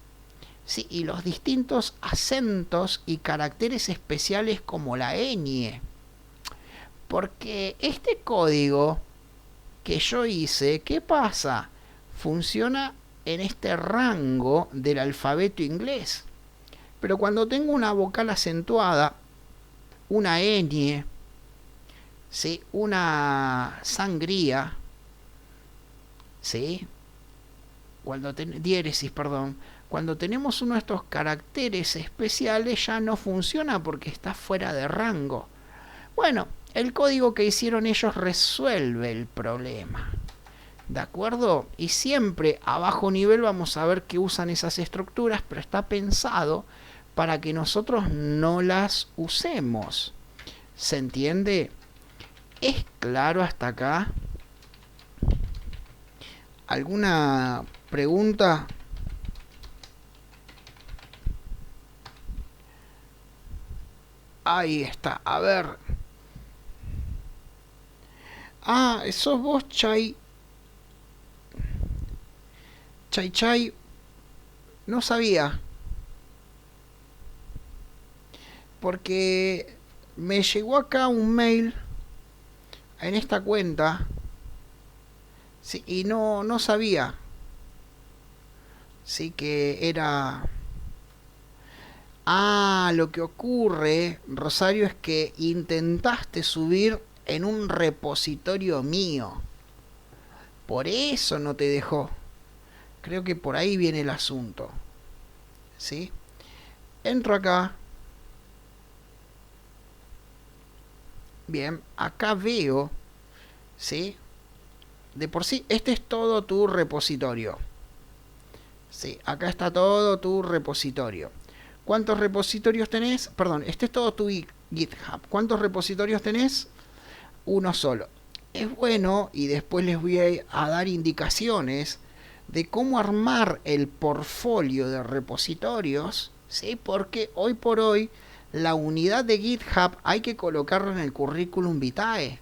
¿sí?, y los distintos acentos y caracteres especiales como la ñ. Porque este código que yo hice, ¿qué pasa? Funciona en este rango del alfabeto inglés. Pero cuando tengo una vocal acentuada, una ñ, ¿sí?, una sangría, ¿sí?, diéresis, perdón, cuando tenemos uno de estos caracteres especiales ya no funciona porque está fuera de rango. Bueno, el código que hicieron ellos resuelve el problema, ¿de acuerdo? Y siempre a bajo nivel vamos a ver que usan esas estructuras, pero está pensado para que nosotros no las usemos. ¿Se entiende? ¿Es claro hasta acá? ¿Alguna pregunta? Ahí está, a ver. Ah, sos vos, Chay. Chay Chay, no sabía. Porque me llegó acá un mail en esta cuenta. Sí, y no sabía. Sí que era... Ah, lo que ocurre, Rosario, es que intentaste subir en un repositorio mío. Por eso no te dejó. Creo que por ahí viene el asunto. ¿Sí? Entro acá. Bien, acá veo. ¿Sí? De por sí, este es todo tu repositorio. ¿Sí? Acá está todo tu repositorio. ¿Cuántos repositorios tenés? Perdón, este es todo tu GitHub. ¿Cuántos repositorios tenés? Uno solo. Es bueno, y después les voy a dar indicaciones de cómo armar el portfolio de repositorios, ¿sí? Porque hoy por hoy la unidad de GitHub hay que colocarla en el currículum vitae.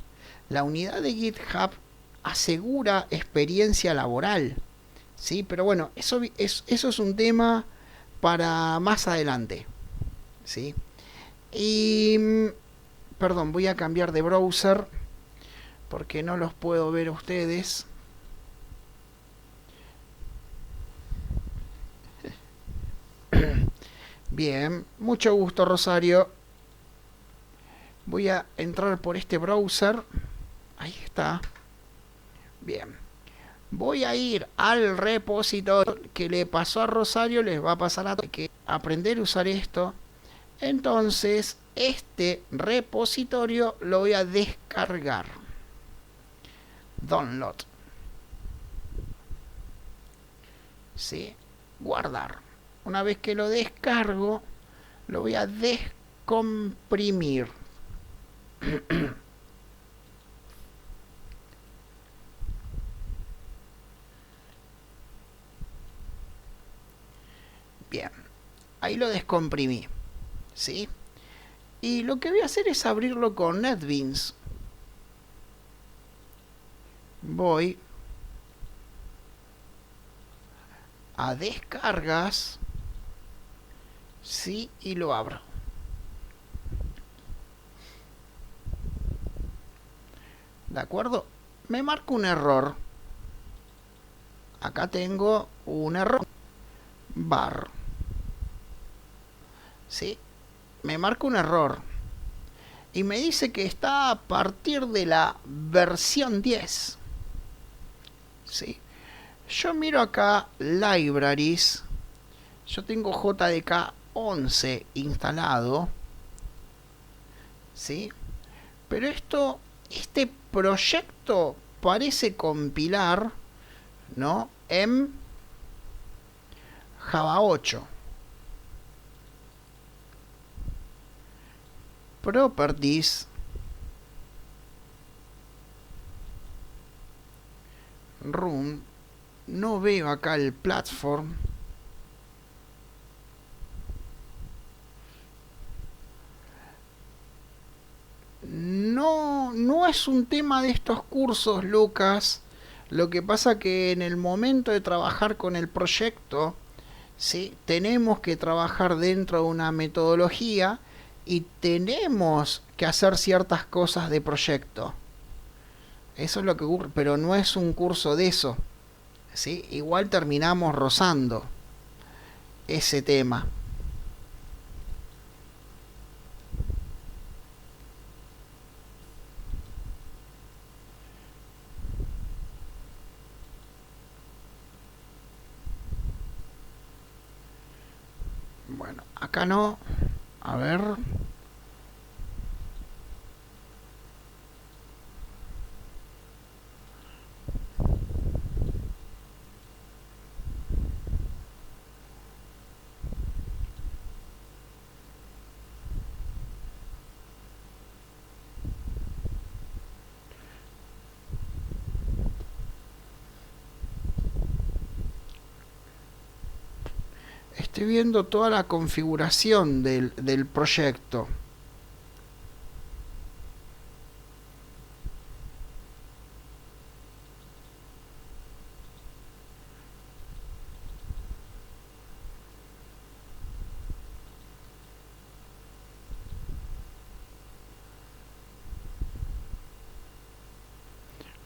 La unidad de GitHub asegura experiencia laboral, ¿sí? Pero bueno, eso es un tema para más adelante, ¿sí? Y, perdón, voy a cambiar de browser porque no los puedo ver a ustedes. Bien, mucho gusto, Rosario. Voy a entrar por este browser. Ahí está. Bien. Voy a ir al repositorio que le pasó a Rosario, les va a pasar a todos que aprender a usar esto. Entonces, este repositorio lo voy a descargar. Download. ¿Sí? Guardar. Una vez que lo descargo, lo voy a descomprimir. Bien, ahí lo descomprimí, ¿sí? Y lo que voy a hacer es abrirlo con NetBeans. Voy a descargas, ¿sí? Y lo abro. ¿De acuerdo? Me marca un error. Acá tengo un error. Bar. ¿Sí? Me marca un error. Y me dice que está a partir de la versión 10. ¿Sí? Yo miro acá libraries. Yo tengo JDK 11 instalado. ¿Sí? Pero este proyecto parece compilar, ¿no? En Java 8. Properties. Run. No veo acá el platform. No es un tema de estos cursos, Lucas. Lo que pasa que en el momento de trabajar con el proyecto, ¿sí? Tenemos que trabajar dentro de una metodología y tenemos que hacer ciertas cosas de proyecto. Eso es lo que ocurre, pero no es un curso de eso, ¿sí? Igual terminamos rozando ese tema. Bueno, acá no. A ver. Estoy viendo toda la configuración del proyecto.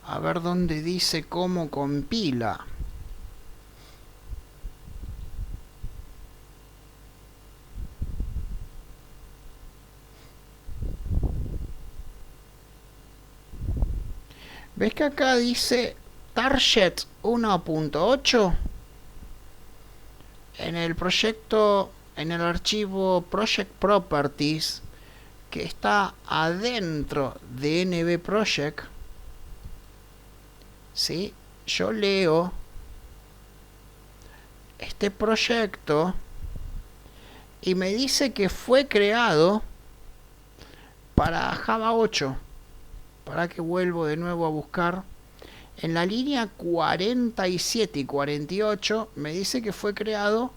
A ver dónde dice cómo compila. ¿Ves que acá dice Target 1.8? En el proyecto, en el archivo Project Properties, que está adentro de NB Project, ¿sí? Yo leo este proyecto y me dice que fue creado para Java 8. Para que vuelvo de nuevo a buscar. En la línea 47 y 48 me dice que fue creado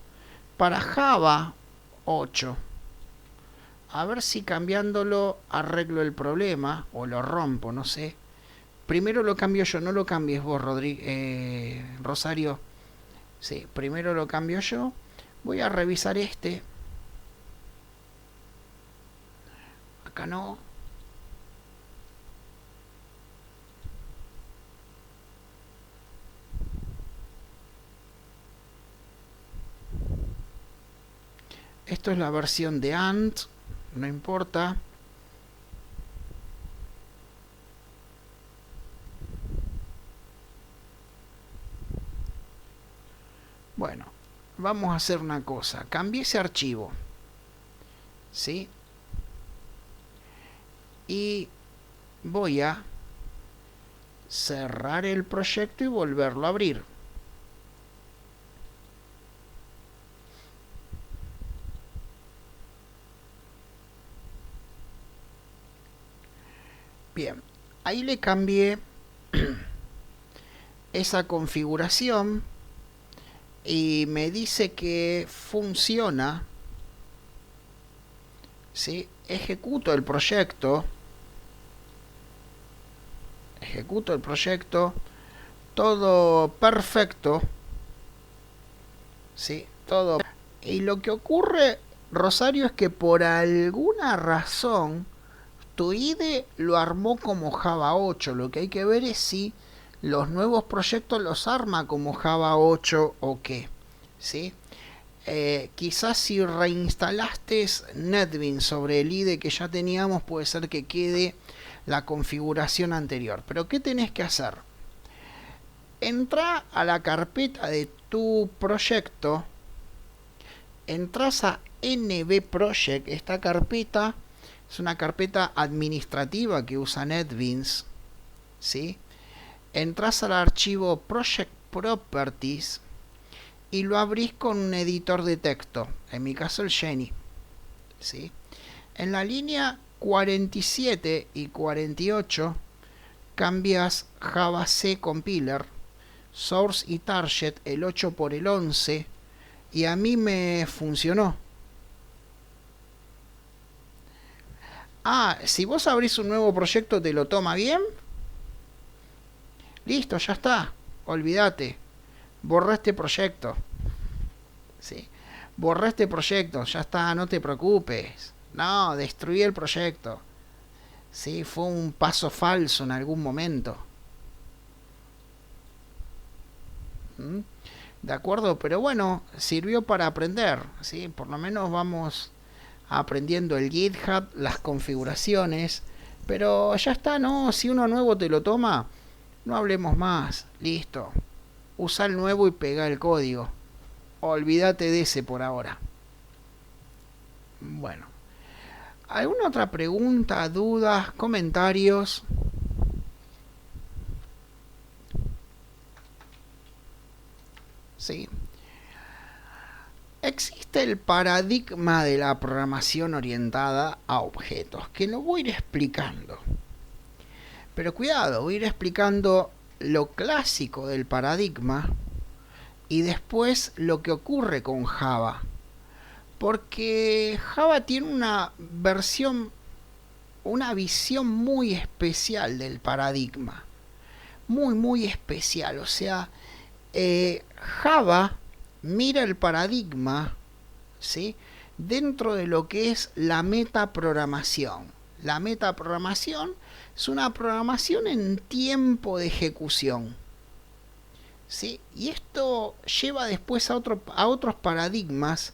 para Java 8. A ver si cambiándolo arreglo el problema o lo rompo, no sé. Primero lo cambio yo, no lo cambies vos, Rosario. Sí, primero lo cambio yo. Voy a revisar este. Acá no. Esto es la versión de Ant, no importa. Bueno, vamos a hacer una cosa. Cambié ese archivo, ¿sí? Y voy a cerrar el proyecto y volverlo a abrir. Bien, ahí le cambié esa configuración y me dice que funciona, ¿sí? Ejecuto el proyecto, todo perfecto, ¿sí? Todo. Y lo que ocurre, Rosario, es que por alguna razón tu IDE lo armó como Java 8. Lo que hay que ver es si los nuevos proyectos los arma como Java 8 o qué, ¿sí? Quizás si reinstalaste NetBeans sobre el IDE que ya teníamos, puede ser que quede la configuración anterior. Pero ¿qué tenés que hacer? Entra a la carpeta de tu proyecto, entras a NB Project. Esta carpeta es una carpeta administrativa que usa NetBeans, ¿sí? Entras al archivo Project Properties y lo abrís con un editor de texto, en mi caso el Jenny, ¿sí? En la línea 47 y 48 cambias Java C Compiler, Source y Target, el 8 por el 11, y a mí me funcionó. Ah, si vos abrís un nuevo proyecto, ¿te lo toma bien? Listo, ya está. Olvídate. Borra este proyecto. ¿Sí? Borra este proyecto, ya está, no te preocupes. No, destruí el proyecto. ¿Sí? Fue un paso falso en algún momento. ¿Mm? ¿De acuerdo? Pero bueno, sirvió para aprender. ¿Sí? Por lo menos vamos aprendiendo el GitHub, las configuraciones. Pero ya está, ¿no? Si uno nuevo te lo toma, no hablemos más. Listo. Usa el nuevo y pega el código. Olvídate de ese por ahora. Bueno. ¿Alguna otra pregunta, dudas, comentarios? Sí. Existe el paradigma de la programación orientada a objetos, que lo voy a ir explicando. Pero cuidado, voy a ir explicando lo clásico del paradigma y después lo que ocurre con Java. Porque Java tiene una visión muy especial del paradigma. Muy, muy especial. O sea, Java mira el paradigma, ¿sí?, dentro de lo que es la metaprogramación. La metaprogramación es una programación en tiempo de ejecución, ¿sí? Y esto lleva después a otros paradigmas,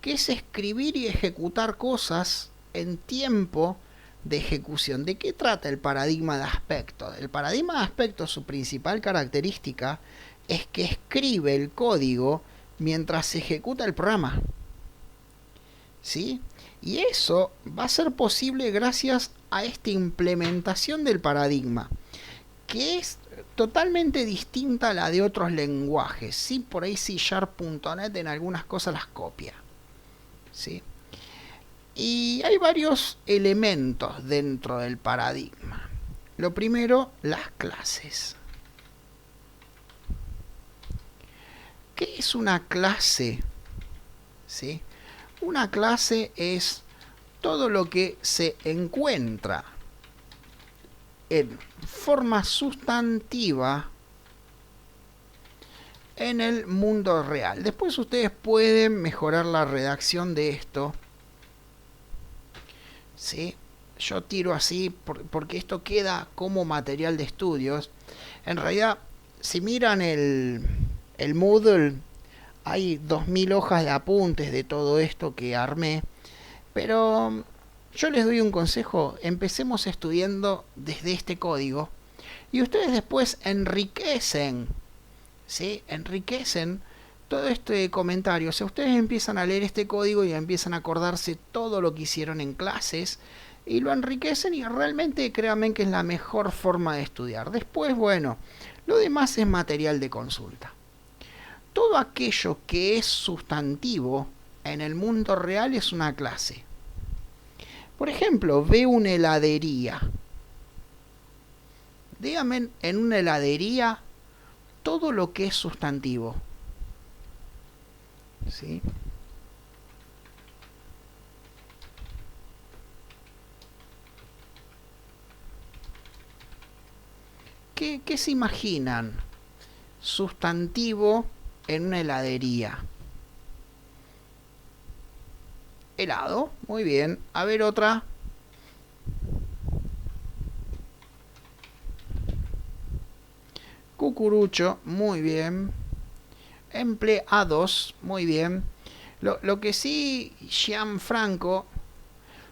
que es escribir y ejecutar cosas en tiempo de ejecución. ¿De qué trata el paradigma de aspecto? El paradigma de aspecto, su principal característica es que escribe el código mientras se ejecuta el programa, ¿sí? Y eso va a ser posible gracias a esta implementación del paradigma, que es totalmente distinta a la de otros lenguajes. ¿Sí? Por ahí C#.net en algunas cosas las copia, ¿sí? Y hay varios elementos dentro del paradigma. Lo primero, las clases. ¿Qué es una clase? ¿Sí? Una clase es todo lo que se encuentra en forma sustantiva en el mundo real. Después ustedes pueden mejorar la redacción de esto, ¿sí? Yo tiro así porque esto queda como material de estudios. En realidad, si miran el Moodle, hay 2000 hojas de apuntes de todo esto que armé. Pero yo les doy un consejo: empecemos estudiando desde este código y ustedes después enriquecen, ¿sí? Enriquecen todo este comentario. O sea, ustedes empiezan a leer este código y empiezan a acordarse todo lo que hicieron en clases y lo enriquecen, y realmente créanme que es la mejor forma de estudiar. Después, bueno, lo demás es material de consulta. Todo aquello que es sustantivo en el mundo real es una clase. Por ejemplo, ve una heladería. Dígame en una heladería todo lo que es sustantivo, ¿sí? ¿Qué se imaginan? Sustantivo en una heladería. Helado, muy bien. A ver otra. Cucurucho, muy bien. Empleados, muy bien. Lo que sí, Gianfranco,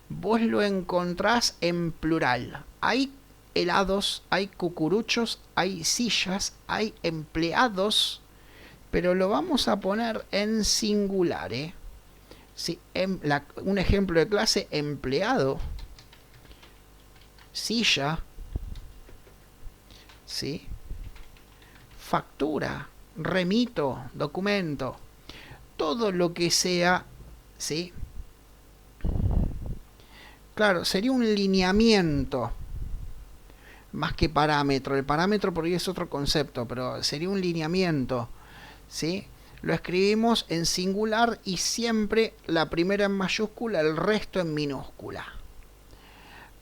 vos lo encontrás en plural. Hay helados, hay cucuruchos, hay sillas, hay empleados, pero lo vamos a poner en singular, ¿eh? Sí, un ejemplo de clase: empleado, silla, ¿sí? Factura, remito, documento, todo lo que sea, ¿sí? Claro, sería un lineamiento más que parámetro. El parámetro por ahí es otro concepto, pero sería un lineamiento, ¿sí? Lo escribimos en singular y siempre la primera en mayúscula, el resto en minúscula.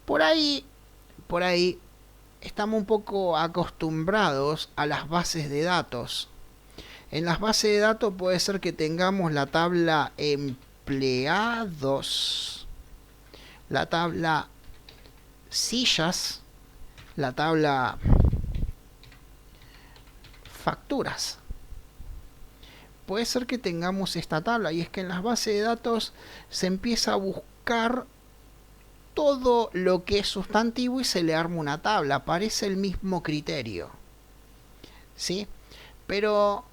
Por ahí estamos un poco acostumbrados a las bases de datos. En las bases de datos puede ser que tengamos la tabla empleados, la tabla sillas, la tabla facturas. Puede ser que tengamos esta tabla, y es que en las bases de datos se empieza a buscar todo lo que es sustantivo y se le arma una tabla. Parece el mismo criterio, ¿sí? Pero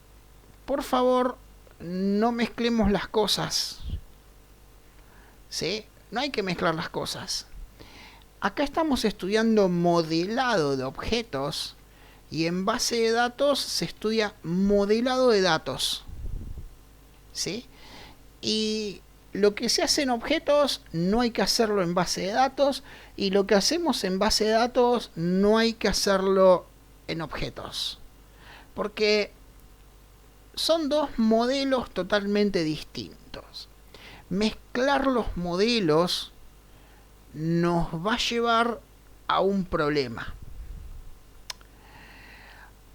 por favor, no mezclemos las cosas, ¿sí? No hay que mezclar las cosas. Acá estamos estudiando modelado de objetos, y en base de datos se estudia modelado de datos, ¿sí? Y lo que se hace en objetos no hay que hacerlo en base de datos, y lo que hacemos en base de datos no hay que hacerlo en objetos, porque son dos modelos totalmente distintos. mezclar los modelos nos va a llevar a un problema.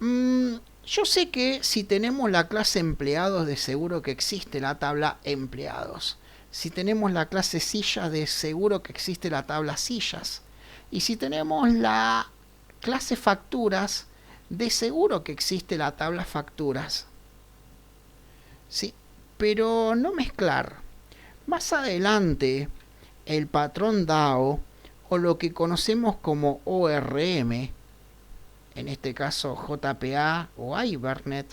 Yo sé que si tenemos la clase empleados, de seguro que existe la tabla empleados. Si tenemos la clase sillas, de seguro que existe la tabla sillas. Y si tenemos la clase facturas, de seguro que existe la tabla facturas. ¿Sí? Pero no mezclar. Más adelante, el patrón DAO, o lo que conocemos como ORM, en este caso JPA o Ibernet,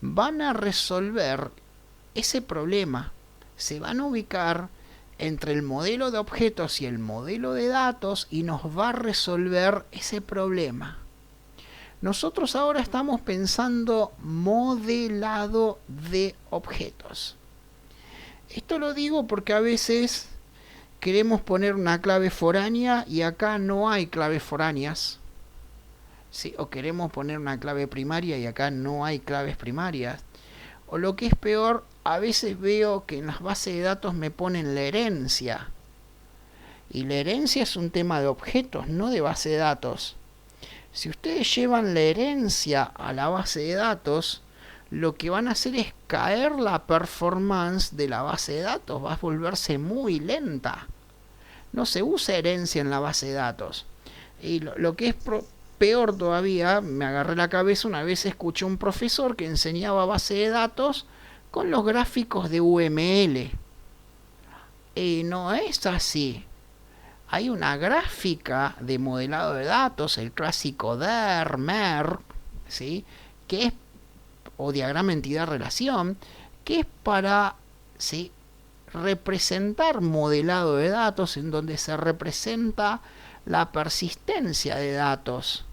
van a resolver ese problema. Se van a ubicar entre el modelo de objetos y el modelo de datos y nos va a resolver ese problema. Nosotros ahora estamos pensando modelado de objetos. Esto lo digo porque a veces queremos poner una clave foránea y acá no hay claves foráneas. ¿Sí? O queremos poner una clave primaria y acá no hay claves primarias. O lo que es peor, a veces veo que en las bases de datos me ponen la herencia. Y la herencia es un tema de objetos, no de base de datos. Si ustedes llevan la herencia a la base de datos, lo que van a hacer es caer la performance de la base de datos. Va a volverse muy lenta. No se usa herencia en la base de datos. Y lo que es peor todavía, me agarré la cabeza una vez, escuché un profesor que enseñaba base de datos con los gráficos de UML. Y no es así. Hay una gráfica de modelado de datos, el clásico DER, MER, ¿sí? Que es, o diagrama entidad-relación, que es para, ¿sí?, representar modelado de datos, en donde se representa la persistencia de datos.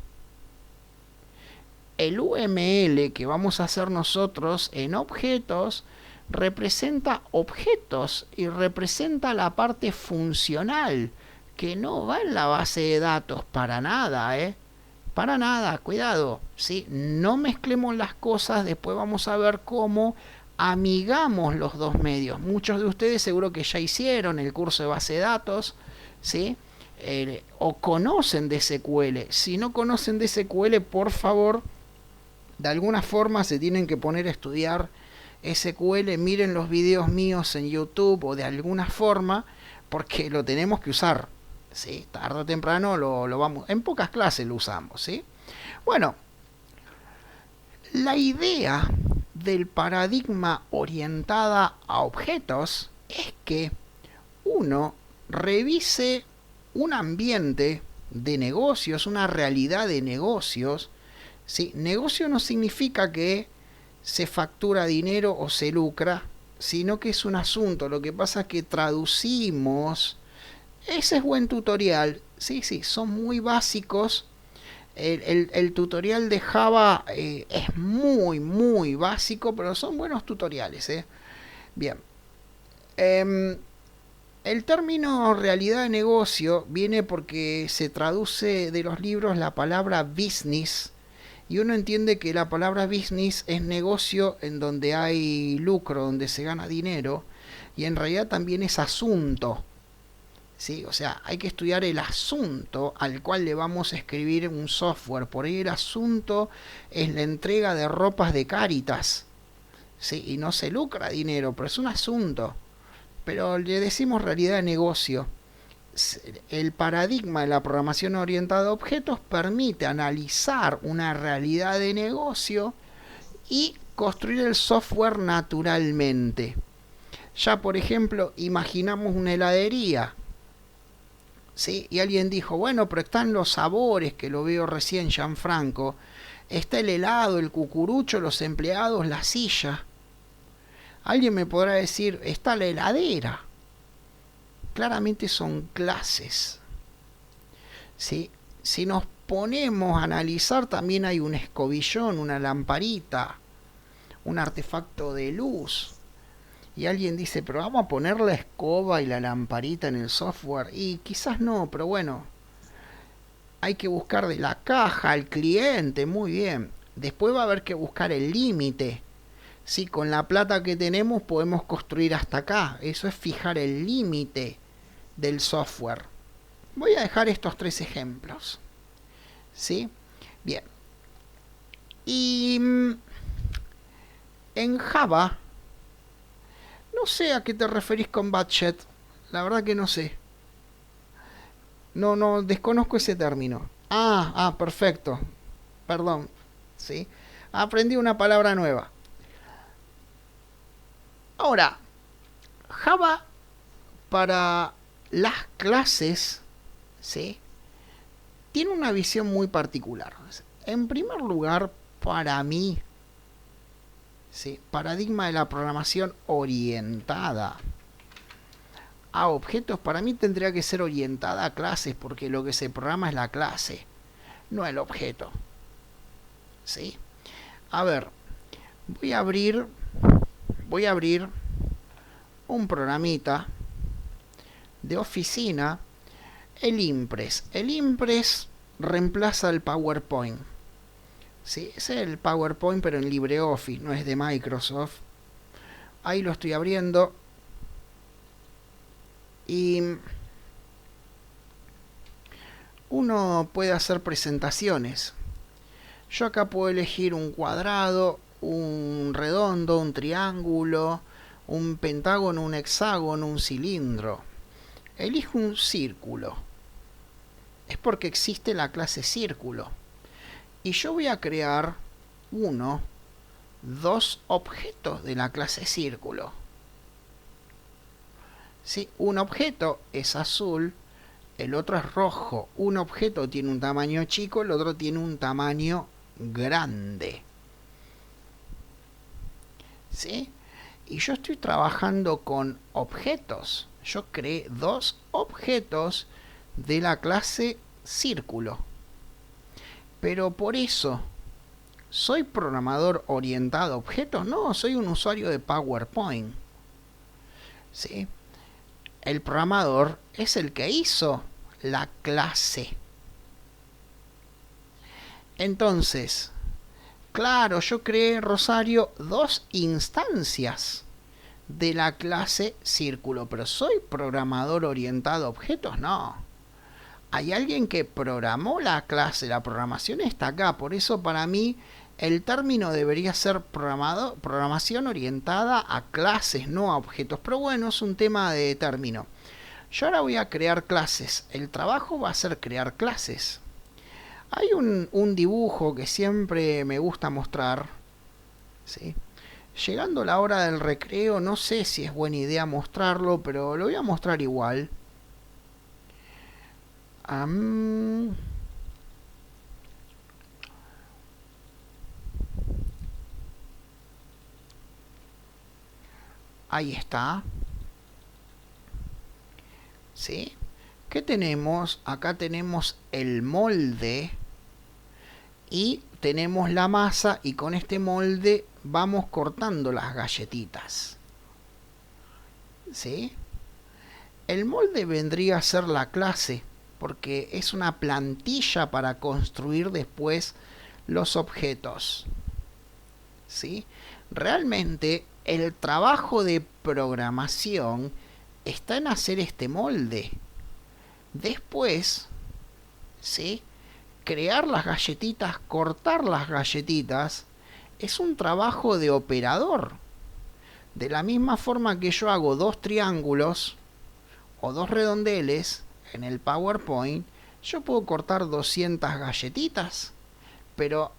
El UML que vamos a hacer nosotros en objetos representa objetos y representa la parte funcional, que no va en la base de datos para nada, para nada, cuidado, ¿sí? No mezclemos las cosas, después vamos a ver cómo amigamos los dos medios. Muchos de ustedes seguro que ya hicieron el curso de base de datos, ¿sí? O conocen de SQL. Si no conocen de SQL, por favor, de alguna forma se tienen que poner a estudiar SQL, miren los videos míos en YouTube o de alguna forma, porque lo tenemos que usar, ¿sí? Tarde o temprano lo vamos, en pocas clases lo usamos, ¿sí? Bueno, la idea del paradigma orientada a objetos es que uno revise un ambiente de negocios, una realidad de negocios, ¿sí? Negocio no significa que se factura dinero o se lucra, sino que es un asunto. Lo que pasa es que traducimos. Ese es buen tutorial. Sí, son muy básicos. El tutorial de Java es muy básico, pero son buenos tutoriales. Bien. El término realidad de negocio viene porque se traduce de los libros la palabra business. Y uno entiende que la palabra business es negocio en donde hay lucro, donde se gana dinero, y en realidad también es asunto, ¿sí? O sea, hay que estudiar el asunto al cual le vamos a escribir un software. Por ahí el asunto es la entrega de ropas de Cáritas, ¿sí? Y no se lucra dinero, pero es un asunto. Pero le decimos realidad de negocio. El paradigma de la programación orientada a objetos permite analizar una realidad de negocio y construir el software naturalmente. Ya, por ejemplo, imaginamos una heladería, ¿sí? Y alguien dijo, bueno, pero están los sabores, que lo veo recién, Gianfranco. Está el helado, el cucurucho, los empleados, la silla. Alguien me podrá decir, está la heladera. Claramente son clases, ¿sí? Si nos ponemos a analizar, también hay un escobillón, una lamparita, un artefacto de luz. Y alguien dice, pero vamos a poner la escoba y la lamparita en el software. Y quizás no, pero bueno, hay que buscar de la caja al cliente, muy bien. Después va a haber que buscar el límite. Sí, con la plata que tenemos podemos construir hasta acá. Eso es fijar el límite del software. Voy a dejar estos tres ejemplos. ¿Sí? Bien. Y en Java, no sé a qué te referís con budget. La verdad que no sé. No, desconozco ese término. Perfecto. Perdón. ¿Sí? Aprendí una palabra nueva. Ahora, Java para las clases, ¿sí? Tiene una visión muy particular. En primer lugar, para mí, ¿sí? Paradigma de la programación orientada a objetos, para mí tendría que ser orientada a clases, porque lo que se programa es la clase, no el objeto. ¿Sí? A ver, voy a abrir un programita de oficina, el Impress. El Impress reemplaza el PowerPoint. ¿Sí? Es el PowerPoint pero en LibreOffice, no es de Microsoft. Ahí lo estoy abriendo. Y uno puede hacer presentaciones. Yo acá puedo elegir un cuadrado, un redondo, un triángulo, un pentágono, un hexágono, un cilindro. Elijo un círculo. Es porque existe la clase círculo. Y yo voy a crear dos objetos de la clase círculo. ¿Sí? Un objeto es azul, el otro es rojo. Un objeto tiene un tamaño chico, el otro tiene un tamaño grande. ¿Sí? Y yo estoy trabajando con objetos. Yo creé dos objetos de la clase círculo. Pero por eso, ¿soy programador orientado a objetos? No, soy un usuario de PowerPoint. ¿Sí? El programador es el que hizo la clase. Entonces, claro, yo creé, Rosario, dos instancias de la clase círculo, pero ¿soy programador orientado a objetos? No. Hay alguien que programó la clase, la programación está acá, por eso para mí el término debería ser programación orientada a clases, no a objetos, pero bueno, es un tema de término. Yo ahora voy a crear clases, el trabajo va a ser crear clases. Hay un dibujo que siempre me gusta mostrar, ¿sí? Llegando la hora del recreo, no sé si es buena idea mostrarlo, pero lo voy a mostrar igual. Ahí está. ¿Sí? ¿Qué tenemos? Acá tenemos el molde y tenemos la masa, y con este molde vamos cortando las galletitas. ¿Sí? El molde vendría a ser la clase, porque es una plantilla para construir después los objetos. ¿Sí? Realmente el trabajo de programación está en hacer este molde. Después, ¿sí? Crear las galletitas, cortar las galletitas, es un trabajo de operador. De la misma forma que yo hago dos triángulos o dos redondeles en el PowerPoint, yo puedo cortar 200 galletitas, pero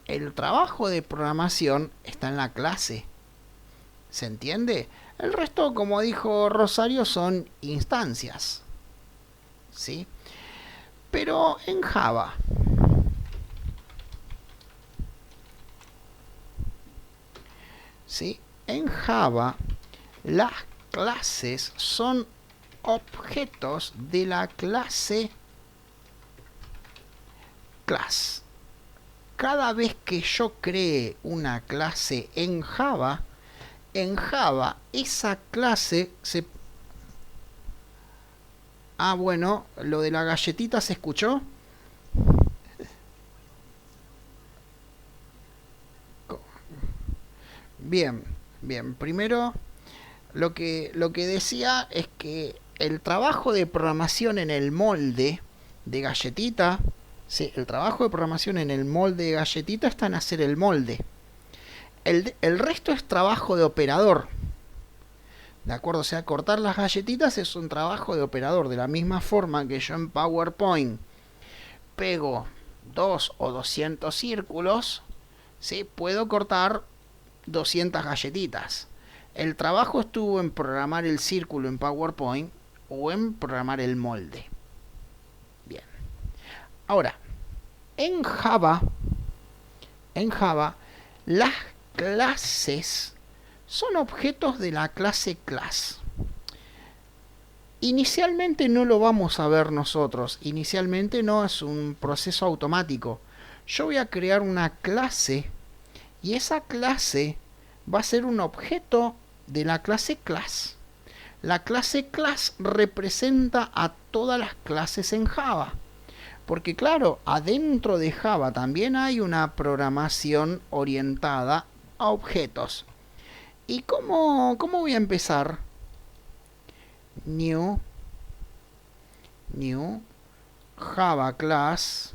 el trabajo de programación está en la clase. ¿Se entiende? El resto, como dijo Rosario, son instancias. ¿Sí? Pero en Java, ¿sí? En Java, las clases son objetos de la clase class. Cada vez que yo cree una clase en Java, esa clase se... bueno, lo de la galletita se escuchó. Bien, bien. Primero, lo que decía es que el trabajo de programación en el molde de galletita, sí, el trabajo de programación en el molde de galletita está en hacer el molde. El resto es trabajo de operador. ¿De acuerdo? O sea, cortar las galletitas es un trabajo de operador. De la misma forma que yo en PowerPoint pego 2 o 200 círculos, ¿sí? Puedo cortar 200 galletitas. El trabajo estuvo en programar el círculo en PowerPoint o en programar el molde. Bien. Ahora, en Java, las clases son objetos de la clase class. Inicialmente no lo vamos a ver nosotros. Inicialmente no, es un proceso automático. Yo voy a crear una clase y esa clase va a ser un objeto de la clase class. La clase class representa a todas las clases en Java. Porque claro, adentro de Java también hay una programación orientada a objetos. ¿Y cómo voy a empezar? New Java class.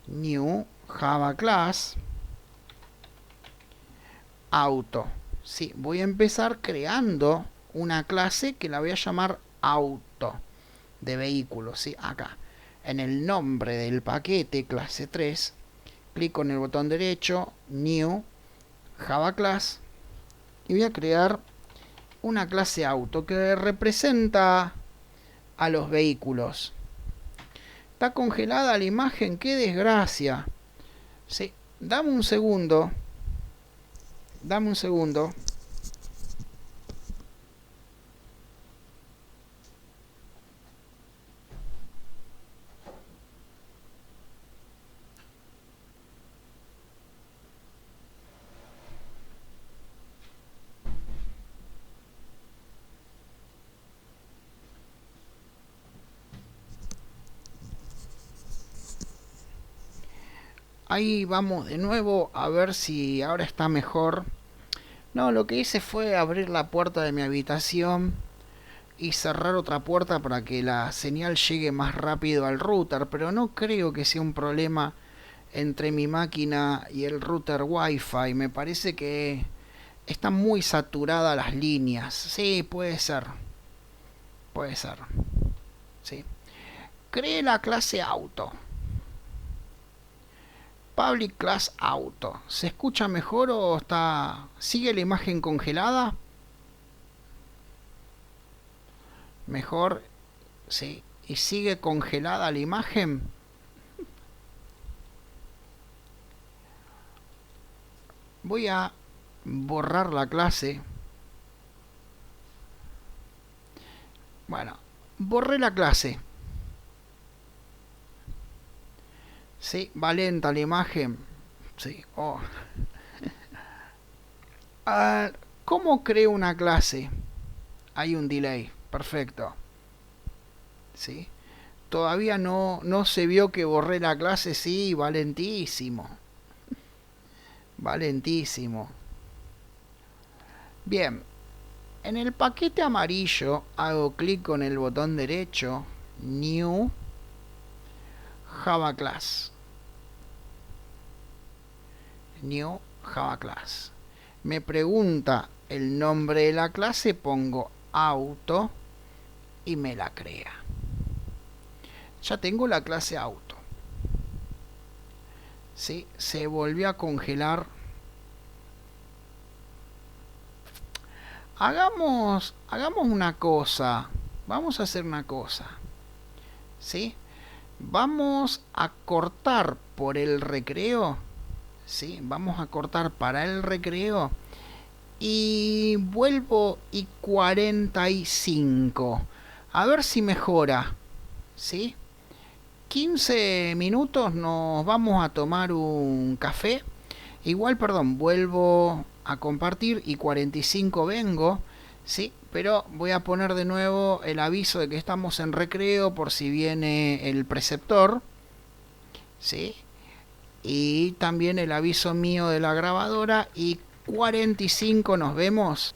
New Java class. Auto. Sí, voy a empezar creando una clase que la voy a llamar auto de vehículo. ¿Sí? Acá, en el nombre del paquete clase 3, clico en el botón derecho, New Java class, y voy a crear una clase auto que representa a los vehículos. Está congelada la imagen, qué desgracia. Sí, dame un segundo. Ahí vamos de nuevo a ver si ahora está mejor. No, lo que hice fue abrir la puerta de mi habitación y cerrar otra puerta para que la señal llegue más rápido al router, pero no creo que sea un problema entre mi máquina y el router Wi-Fi. Me parece que están muy saturadas las líneas. Sí, puede ser. Puede ser. Sí. Creé la clase auto. Public class auto. ¿Se escucha mejor o está... sigue la imagen congelada? Mejor. Sí. ¿Y sigue congelada la imagen? Voy a borrar la clase. Bueno, borré la clase. Sí, va lenta la imagen. Sí, oh. ¿Cómo creo una clase? Hay un delay, perfecto. Sí. Todavía no se vio que borré la clase, sí, va lentísimo. Va lentísimo. Bien, en el paquete amarillo hago clic con el botón derecho, New Java Class. New Java Class. Me pregunta el nombre de la clase, pongo auto y me la crea. Ya tengo la clase auto. ¿Sí? Se volvió a congelar. Hagamos una cosa. Vamos a hacer una cosa. ¿Sí? Vamos a cortar por el recreo. ¿Sí? Vamos a cortar para el recreo. Y vuelvo y 45. A ver si mejora. ¿Sí? 15 minutos nos vamos a tomar un café. Igual, perdón, vuelvo a compartir y 45 vengo. Sí, pero voy a poner de nuevo el aviso de que estamos en recreo por si viene el preceptor. ¿Sí? y también el aviso mío de la grabadora. Y 45 nos vemos.